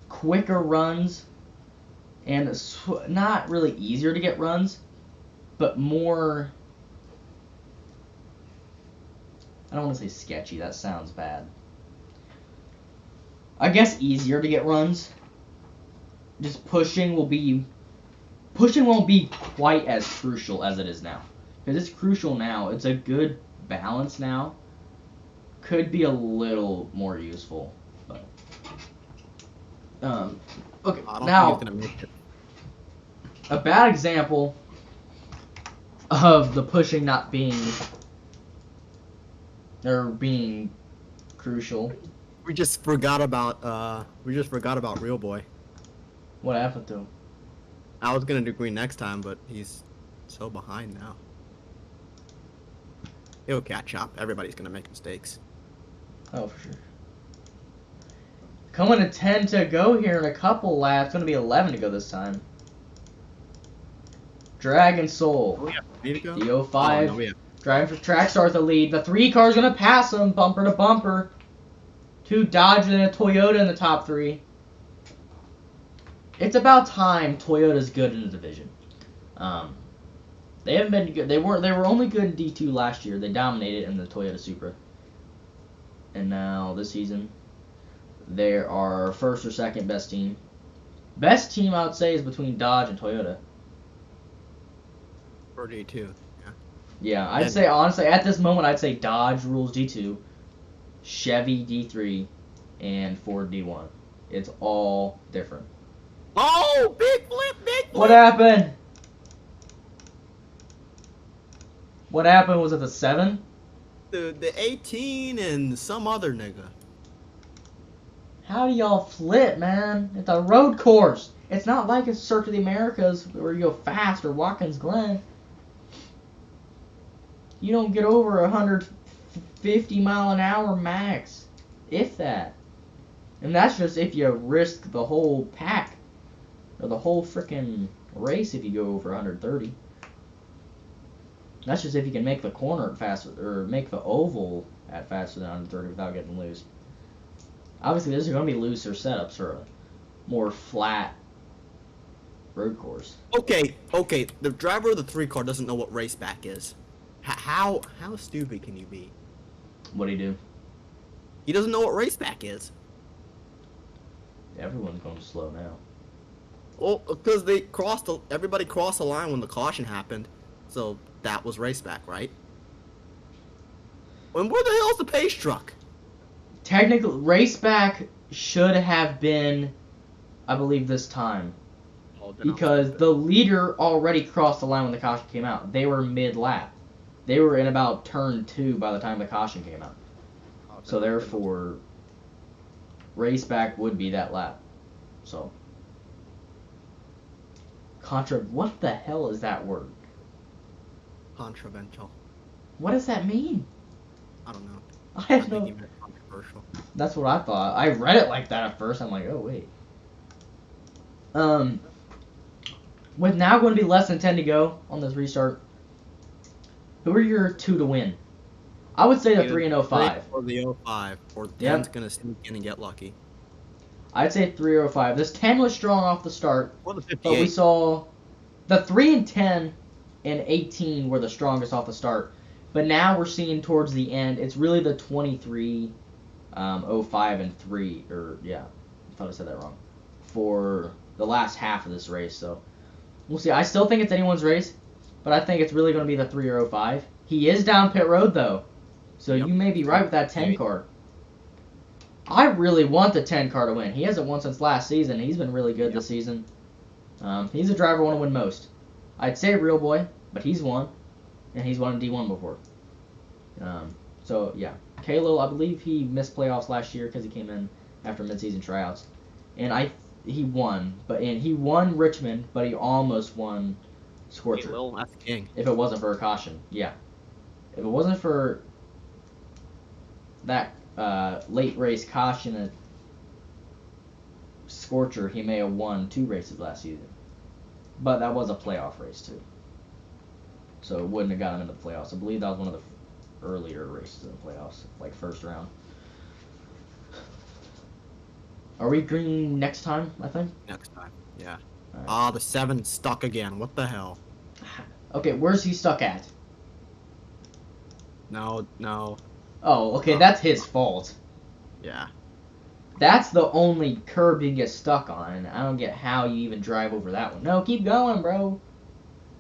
quicker runs and not really easier to get runs, but more, I don't want to say sketchy, that sounds bad. I guess easier to get runs. Just pushing won't be quite as crucial as it is now. Because it's crucial now. It's a good balance now. Could be a little more useful. But okay, now a bad example of the pushing not being crucial. We just forgot about Real Boy. What happened to him? I was gonna do green next time, but he's so behind now. He'll catch up. Everybody's gonna make mistakes. Oh, for sure. Coming to 10 to go here in a couple laps. It's going to be 11 to go this time. Dragon Soul. Oh, yeah. Need to go? The 05. Oh, no, yeah. Driving for track start the lead. The 3 car's going to pass him bumper to bumper. 2 Dodge and a Toyota in the top 3. It's about time Toyota's good in the division. They haven't been good. They were only good in D2 last year. They dominated in the Toyota Supra. And now this season, they are first or second best team. Best team I would say is between Dodge and Toyota. For D2, yeah. Yeah, I'd say honestly at this moment I'd say Dodge rules D2, Chevy D3, and Ford D1. It's all different. Oh, big flip, big flip! What happened? What happened? Was it the 7? The 18 and some other nigga. How do y'all flip, man? It's a road course. It's not like a Circuit of the Americas where you go fast or Watkins Glen. You don't get over 150 mile an hour max, if that. And that's just if you risk the whole pack or the whole freaking race if you go over 130. That's just if you can make the corner faster or make the oval at faster than 130 without getting loose. Obviously, there's going to be looser setups for a more flat road course. Okay. The driver of the 3 car doesn't know what race back is. How stupid can you be? What'd he do? He doesn't know what race back is. Everyone's going slow now. Well, because everybody crossed the line when the caution happened, so that was race back, right? And where the hell's the pace truck? Technically, race back should have been, I believe, this time. Because the leader already crossed the line when the caution came out. They were mid-lap. They were in about turn 2 by the time the caution came out. So therefore, race back would be that lap. So, what the hell is that word? Controversial. What does that mean? I don't know. I have no. think he meant controversial. That's what I thought. I read it like that at first. I'm like, oh wait. With now going to be less than 10 to go on this restart, who are your 2 to win? I would say the 3 and 05. Or the 05. Or 10's Yep. gonna sneak in and get lucky. I'd say 3 or 05. This 10 was strong off the start, Or the 58. but we saw the 3 and 10 and 18 were the strongest off the start. But now we're seeing towards the end, it's really the 23, 05, and 3. Or, yeah, I thought I said that wrong. For the last half of this race, so we'll see. I still think it's anyone's race, but I think it's really going to be the 3 or 05. He is down pit road, though, so Yep. you may be right with that 10 car. I really want the 10 car to win. He hasn't won since last season. He's been really good this season. He's a driver I want to win most. I'd say Real Boy, but he's won, and he's won in D1 before. So, yeah. Kalo, I believe he missed playoffs last year because he came in after midseason tryouts. And he won. He won Richmond, but he almost won Scorcher. Lil, that's the king. If it wasn't for a caution. Yeah. If it wasn't for that late race caution Scorcher, he may have won 2 races last season. But that was a playoff race, too. So it wouldn't have got him into the playoffs. I believe that was one of the earlier races in the playoffs, like first round. Are we green next time, I think? Next time, yeah. Alright. The 7 stuck again. What the hell? Okay, where's he stuck at? No. Oh, okay, that's his fault. Yeah. That's the only curb you can get stuck on. I don't get how you even drive over that one. No, keep going, bro.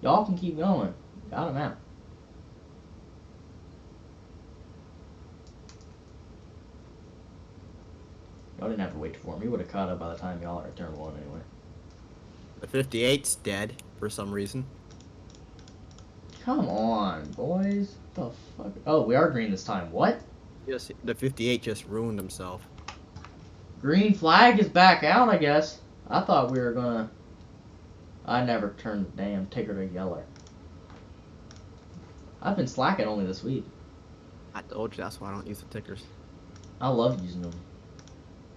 Y'all can keep going. Got him out. Y'all didn't have to wait for him. He would have caught up by the time y'all are at turn 1 anyway. The 58's dead for some reason. Come on, boys. What the fuck? Oh, we are green this time. What? Yes, the 58 just ruined himself. Green flag is back out, I guess. I thought we were gonna... I never turned the damn ticker to yellow. I've been slacking only this week. I told you, that's why I don't use the tickers. I love using them.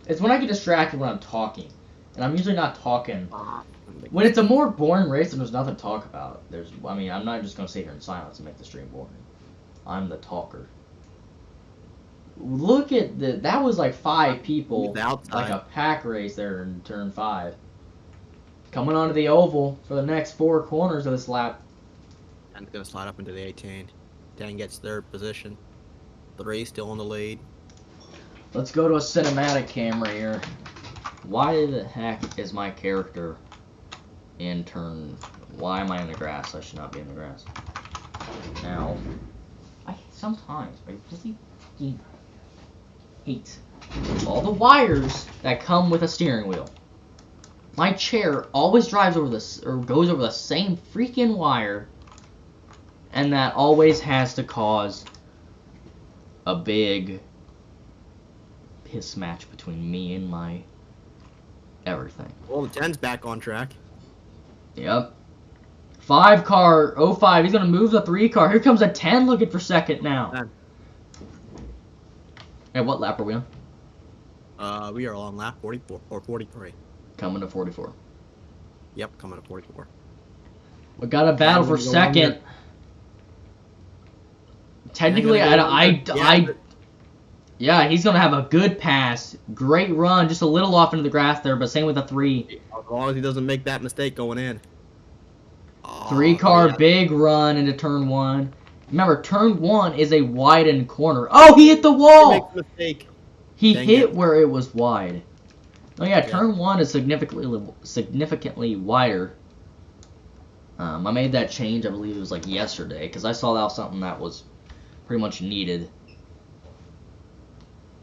It's when I get distracted when I'm talking. And I'm usually not talking. When it's a more boring race and there's nothing to talk about. I'm not just gonna sit here in silence and make the stream boring. I'm the talker. Look at that was like 5 people, like a pack race there in turn 5. Coming onto the oval for the next 4 corners of this lap. And gonna slide up into the 18. 10 gets third position. 3 still on the lead. Let's go to a cinematic camera here. Why the heck is my character in turn? Why am I in the grass? I should not be in the grass. Now, sometimes I really fucking hate all the wires that come with a steering wheel. My chair always drives over this or goes over the same freaking wire, and that always has to cause a big piss match between me and my everything. Well, the 10's back on track. Yep. 5 car, 05, he's gonna move the 3 car. Here comes a 10 looking for second now. 10. And what lap are we on? We are on lap 44 or 43. Coming to 44. Yep, coming to 44. We got a battle for second. Technically, yeah, he's gonna have a good pass. Great run, just a little off into the grass there, but same with the 3. As long as he doesn't make that mistake going in. 3 car, big run into turn 1. Remember, turn 1 is a widened corner. Oh, he hit the wall! He makes a mistake. He hit where it was wide. Oh yeah, turn 1 is significantly wider. I made that change, I believe it was like yesterday, because I saw that was something that was pretty much needed.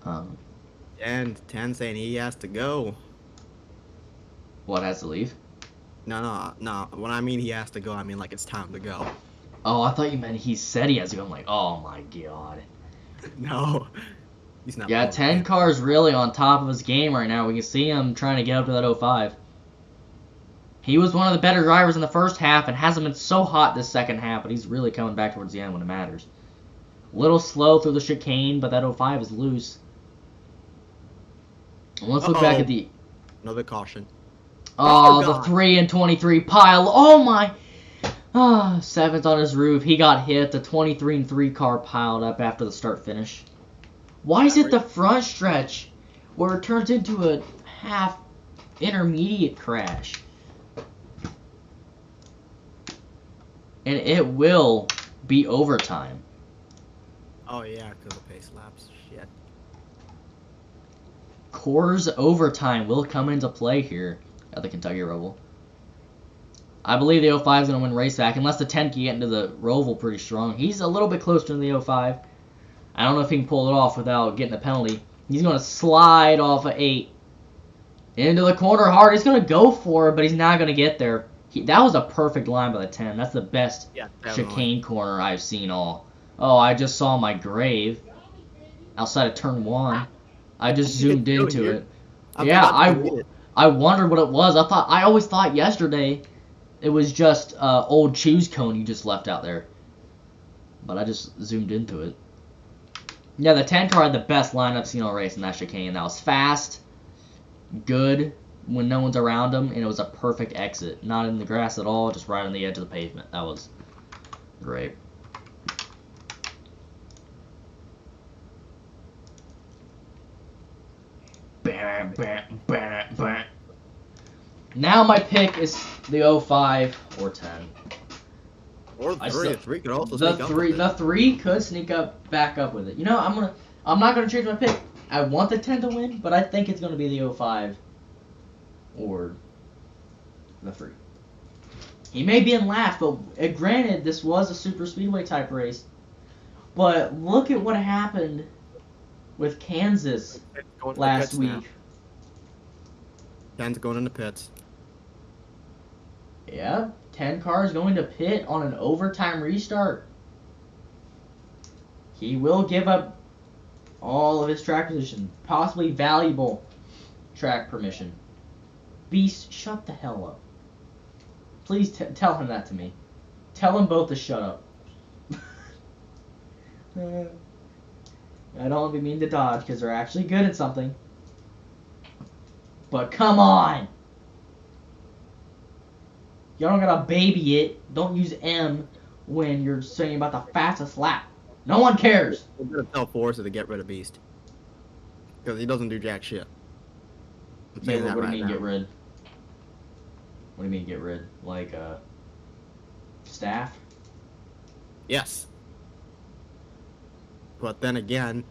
And 10 saying he has to go. What, has to leave? No. When I mean he has to go, I mean like it's time to go. Oh, I thought you meant he said he has to go. I'm like, oh my god. No. He's not. Yeah, 10 car's really on top of his game right now. We can see him trying to get up to that 05. He was one of the better drivers in the first half and hasn't been so hot this second half, but he's really coming back towards the end when it matters. A little slow through the chicane, but that 05 is loose. And let's look back at the... Another caution. Oh, the 3 and 23 pile. Oh my... 7th on his roof. He got hit. The 23 and 3 car piled up after the start finish. Why is it the front stretch where it turns into a half intermediate crash? And it will be overtime. Oh yeah, because of pace laps. Shit. Coors overtime will come into play here at the Kentucky Roval. I believe the 05 is going to win race back, unless the 10 can get into the Roval pretty strong. He's a little bit closer to the 05. I don't know if he can pull it off without getting a penalty. He's going to slide off of 8. Into the corner hard. He's going to go for it, but he's not going to get there. That was a perfect line by the 10. That's the best chicane corner I've seen all. Oh, I just saw my grave outside of turn 1. I just zoomed into it. Yeah, I wondered what it was. I always thought yesterday it was just old choose cone you just left out there. But I just zoomed into it. Yeah, the 10 car had the best line I've seen all race in that chicane. That was fast, good, when no one's around them, and it was a perfect exit. Not in the grass at all, just right on the edge of the pavement. That was great. Now my pick is the 05 or 10. Or I three. still- Three could also The sneak up three, with the it. 3 could sneak back up with it. You know, I'm not gonna change my pick. I want the 10 to win, but I think it's gonna be the 05 or the 3. He may be in last, but granted, this was a super speedway type race. But look at what happened with Kansas Going to the last pits now. week. Ken's going into pits. Yeah, 10 cars going to pit on an overtime restart. He will give up all of his track position, possibly valuable track permission. Beast, shut the hell up. Please tell him that to me. Tell them both to shut up. I don't be mean to Dodge because they're actually good at something. But come on! Y'all don't gotta baby it. Don't use M when you're saying about the fastest lap. No one cares. We're gonna tell Forza to get rid of Beast. Because he doesn't do jack shit. I'm Yeah, saying what that do you right mean now. get rid? What do you mean get rid? Like, staff? Yes. But then again,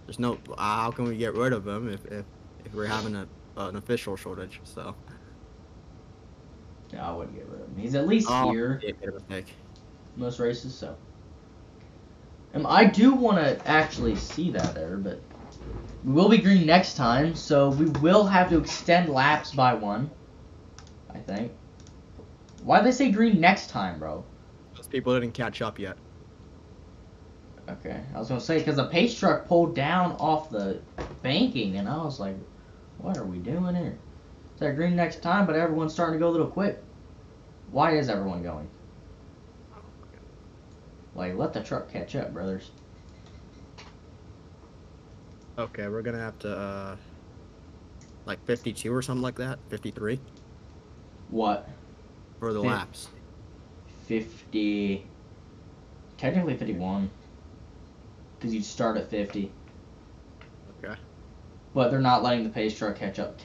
there's no. How can we get rid of him if we're having an official shortage? So. No, I wouldn't get rid of him. He's at least Oh, here yeah, made a mistake. most races, so. I do want to actually see that there, but we will be green next time, so we will have to extend laps by 1, I think. Why'd they say green next time, bro? Those people didn't catch up yet. Okay, I was gonna say because the pace truck pulled down off the banking, and I was like, "What are we doing here?" It's like green next time, but everyone's starting to go a little quick. Why is everyone going? Like, let the truck catch up, brothers. Okay, we're gonna have to like 52 or something like that. 53 What? for the Fif- laps. 50. Technically 51. Because you'd start at 50. Okay. But they're not letting the pace truck catch up.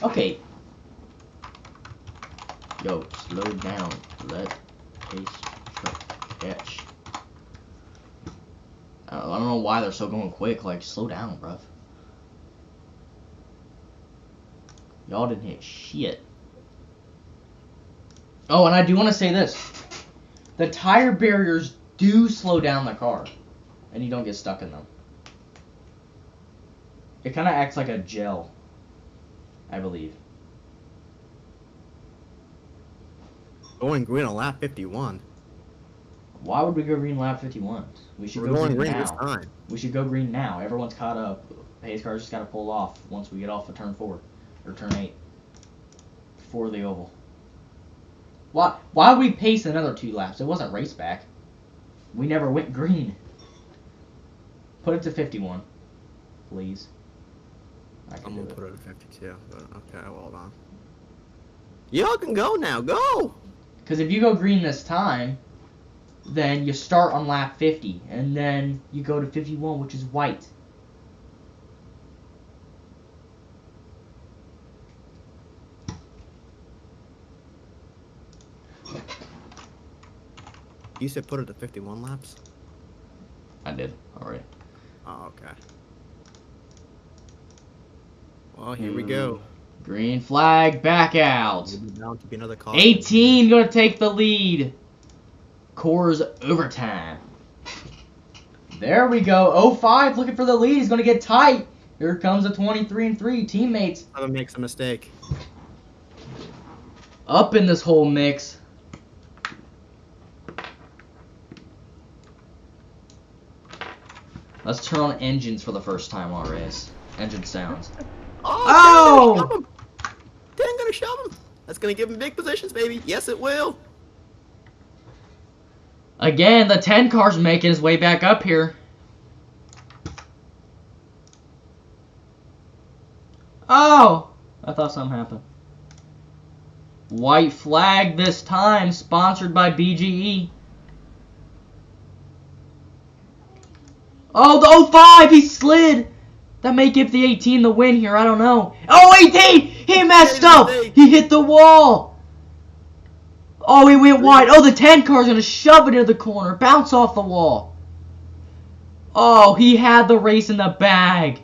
Okay. Yo, slow down. Let pace truck catch. I don't know why they're so going quick. Like, slow down, bruv. Y'all didn't hit shit. Oh, and I do want to say this. The tire barriers do slow down the car. And you don't get stuck in them. It kind of acts like a gel, I believe. Going green on lap 51. Why would we go green lap 51? We should We're go going green green this now. time. We should go green now. Everyone's caught up. Pace car's just got to pull off once we get off of turn 4 or turn 8 for the oval. Why would we pace another 2 laps? It wasn't race back. We never went green. Put it to 51, please. I can I'm do gonna it. put it at 52. But okay, well, hold on. Y'all can go now. Go. Because if you go green this time, then you start on lap 50, and then you go to 51, which is white. You said put it to 51 laps. I did already. Oh, okay. Well, here we go. Green flag, back out. It'll be bound to be another caution. 18 gonna take the lead. Coors overtime. There we go. 05 looking for the lead. He's gonna get tight. Here comes the 23-3 teammates Never makes a mistake. up in this whole mix. Let's turn on engines for the first time on race. Engine sounds. Oh! Oh! 10 gonna shove him. That's gonna give him big positions, baby. Yes, it will. Again, the 10 car's making his way back up here. Oh! I thought something happened. White flag this time, sponsored by BGE. Oh, the 05, he slid. That may give the 18 the win here, I don't know. Oh, 18, he messed up. He hit the wall. Oh, he went wide. Oh, the 10 car's going to shove it into the corner, bounce off the wall. Oh, he had the race in the bag.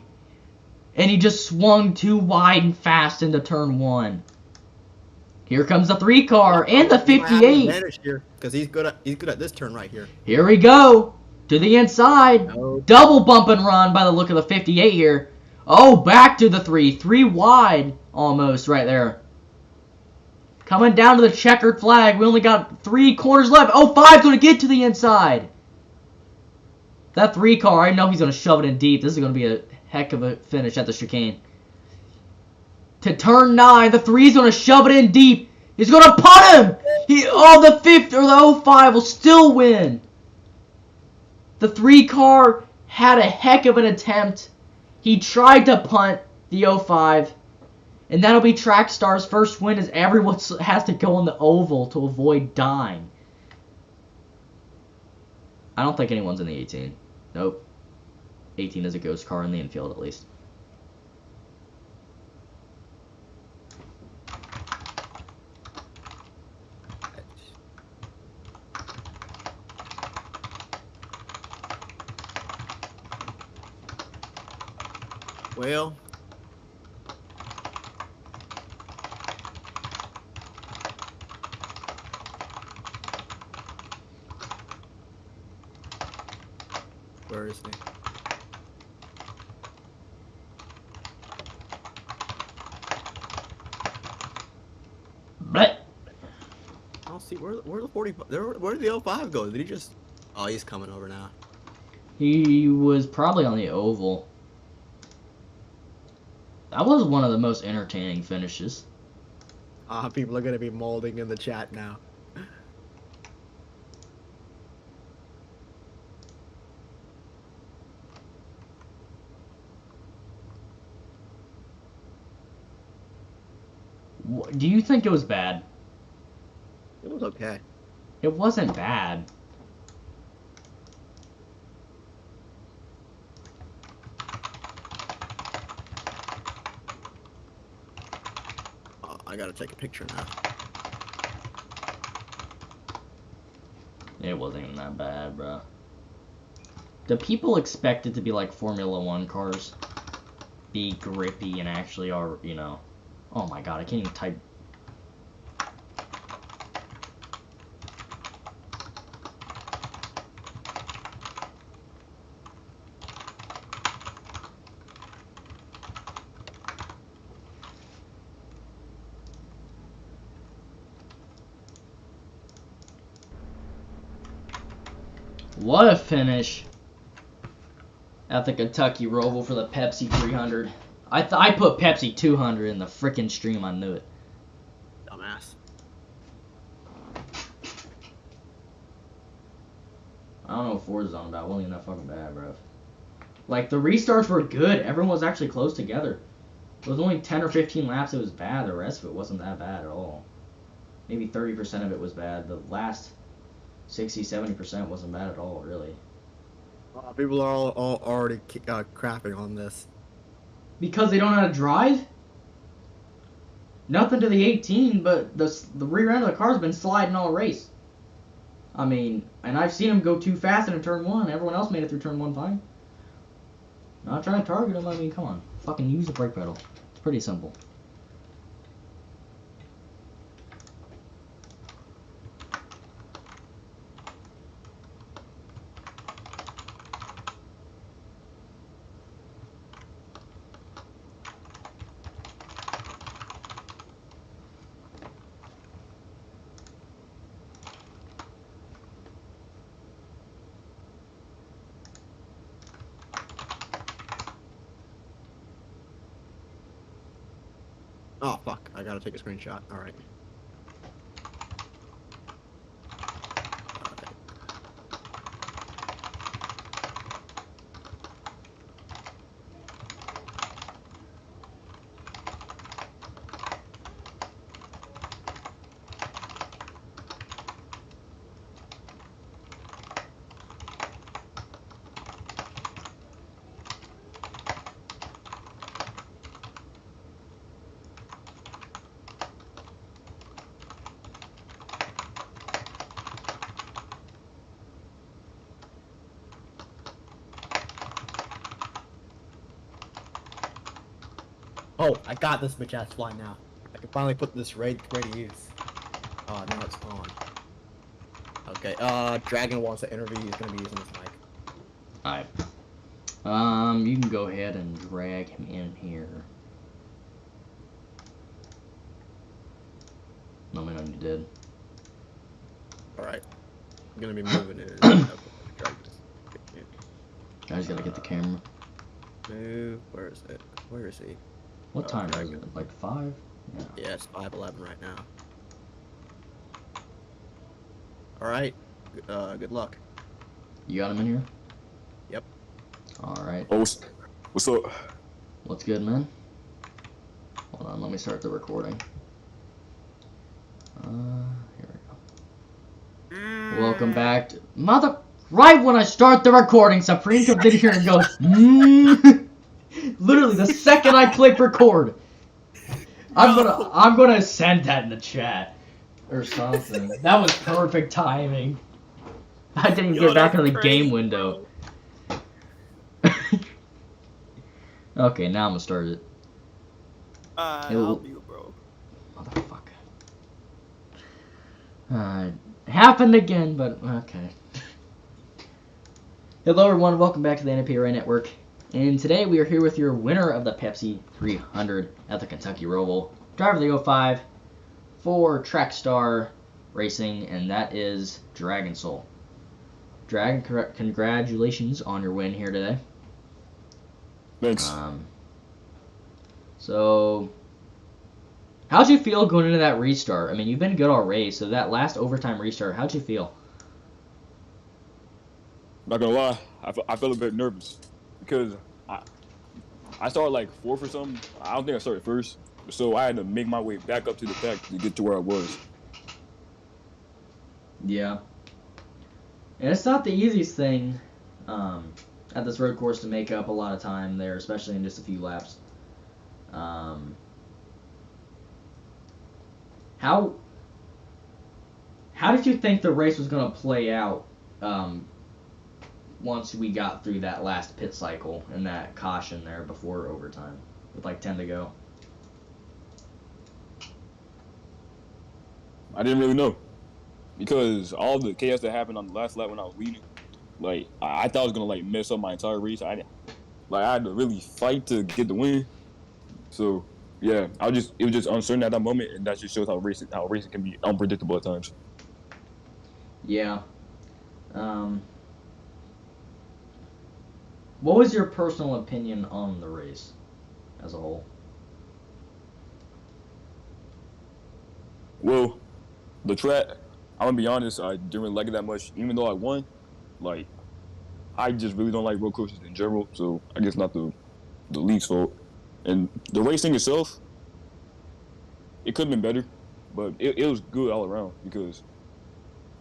And he just swung too wide and fast into turn 1. Here comes the 3 car and the 58. Because he's good at this turn right here. Here we go. To the inside. No. Double bump and run by the look of the 58 here. Oh, back to the 3. 3 wide almost right there. Coming down to the checkered flag. We only got 3 corners left. Oh, 5's going to get to the inside. That 3 car, I know he's going to shove it in deep. This is going to be a heck of a finish at the chicane. To turn 9, the 3's going to shove it in deep. He's going to punt him. The 5th or the 05 will still win. The 3 car had a heck of an attempt. He tried to punt the 05. And that'll be Trackstar's first win, as everyone has to go on the oval to avoid dying. I don't think anyone's in the 18. Nope. 18 is a ghost car in the infield, at least. Well, where is he? Blech. I don't see where the 40. Where did the 05 go? Did he just? Oh, he's coming over now. He was probably on the oval. That was one of the most entertaining finishes. People are gonna be molding in the chat now. Do you think it was bad? It was okay. It wasn't bad. I gotta take a picture now. It wasn't even that bad, bro. Do people expect it to be like Formula 1 cars? Be grippy and actually are, you know... Oh my god, I can't even type... What a finish at the Kentucky Roval for the Pepsi 300. I put Pepsi 200 in the frickin' stream, I knew it. Dumbass. I don't know what Ford's on about. It wasn't even that fucking bad, bro. Like, the restarts were good. Everyone was actually close together. It was only 10 or 15 laps it was bad. The rest of it wasn't that bad at all. Maybe 30% of it was bad. The last 60, 70% wasn't bad at all, really. People are all already crapping on this. Because they don't know how to drive? Nothing to the 18, but the rear end of the car's been sliding all race. I mean, and I've seen him go too fast in turn 1. Everyone else made it through turn 1 fine. Not trying to target him, I mean, come on. Fucking use the brake pedal. It's pretty simple. Oh fuck! I gotta take a screenshot. All right. Oh, I got this bitch ass fly now. I can finally put this raid to use. Oh, now it's on. Okay, Dragon wants to interview. He's gonna be using his mic. Alright. You can go ahead and drag him in here. No, man, you did. Alright. I'm gonna be moving it. Okay, I just gotta get the camera. move. Where is it? Where is he? What time is Dragon. it? Like 5? Yeah. Yeah, it's 5:11 right now. Alright. Good luck. You got him in here? Yep. Alright. Oh, what's up? What's good, man? Hold on, let me start the recording. Here we go. Welcome back to... Right when I start the recording, Supreme comes in here and goes, Literally, the second I click record. I'm gonna send that in the chat. Or something. That was perfect timing. I didn't even get back into the game window. Okay, now I'm gonna start it. I'll help you, bro. Motherfucker. Happened again, but okay. Hello everyone, welcome back to the NPRA Network. And today we are here with your winner of the Pepsi 300 at the Kentucky Roval. Driver of the 05 for Trackstar Racing, and that is Dragon Soul. Dragon, congratulations on your win here today. Thanks. So, how'd you feel going into that restart? I mean, you've been good all race, so that last overtime restart, how'd you feel? Not gonna lie, I felt a bit nervous because I started like fourth or something. I don't think I started first, so I had to make my way back up to the pack to get to where I was. Yeah. And it's not the easiest thing at this road course to make up a lot of time there, especially in just a few laps. How did you think the race was going to play out once we got through that last pit cycle and that caution there before overtime with like 10 to go? I didn't really know because all the chaos that happened on the last lap when I was leading, like I thought I was gonna like mess up my entire race. I had to really fight to get the win. So yeah, it was just uncertain at that moment, and that just shows how racing can be unpredictable at times. Yeah. What was your personal opinion on the race as a whole? Well, the track, I'm gonna be honest, I didn't really like it that much. Even though I won, like I just really don't like road courses in general. So I guess not the league's fault. And the racing itself, it could have been better, but it was good all around because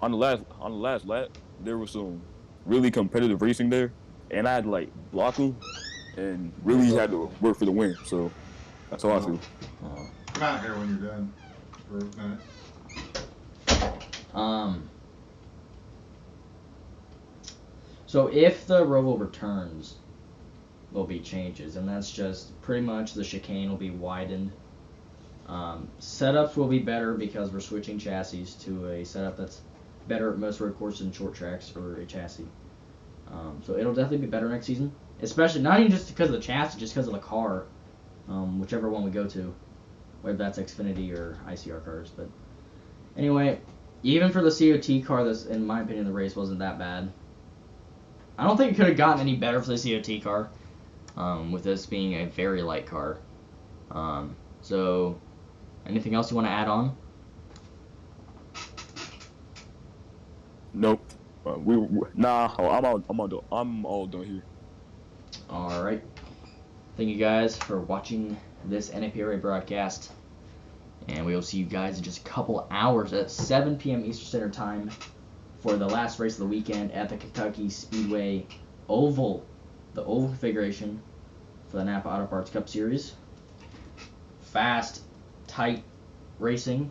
on the last lap there was some really competitive racing there, and I had to like block them and really had to work for the win. So that's how I feel. Come out here when you're done for a minute. So if the Roval returns, there'll be changes, and that's just pretty much the chicane will be widened. Setups will be better because we're switching chassis to a setup that's better at most road courses and short tracks, or a chassis. So it'll definitely be better next season, especially not even just because of the chassis, just because of the car, whichever one we go to, whether that's Xfinity or ICR cars. But anyway, even for the COT car, this, in my opinion, the race wasn't that bad. I don't think it could have gotten any better for the COT car, with this being a very light car. So, anything else you want to add on? Nope. I'm all done here. All right. Thank you guys for watching this NAPRA broadcast, and we will see you guys in just a couple hours at 7 p.m. Eastern Standard Time for the last race of the weekend at the Kentucky Speedway Oval, the oval configuration for the Napa Auto Parts Cup Series. Fast, tight racing.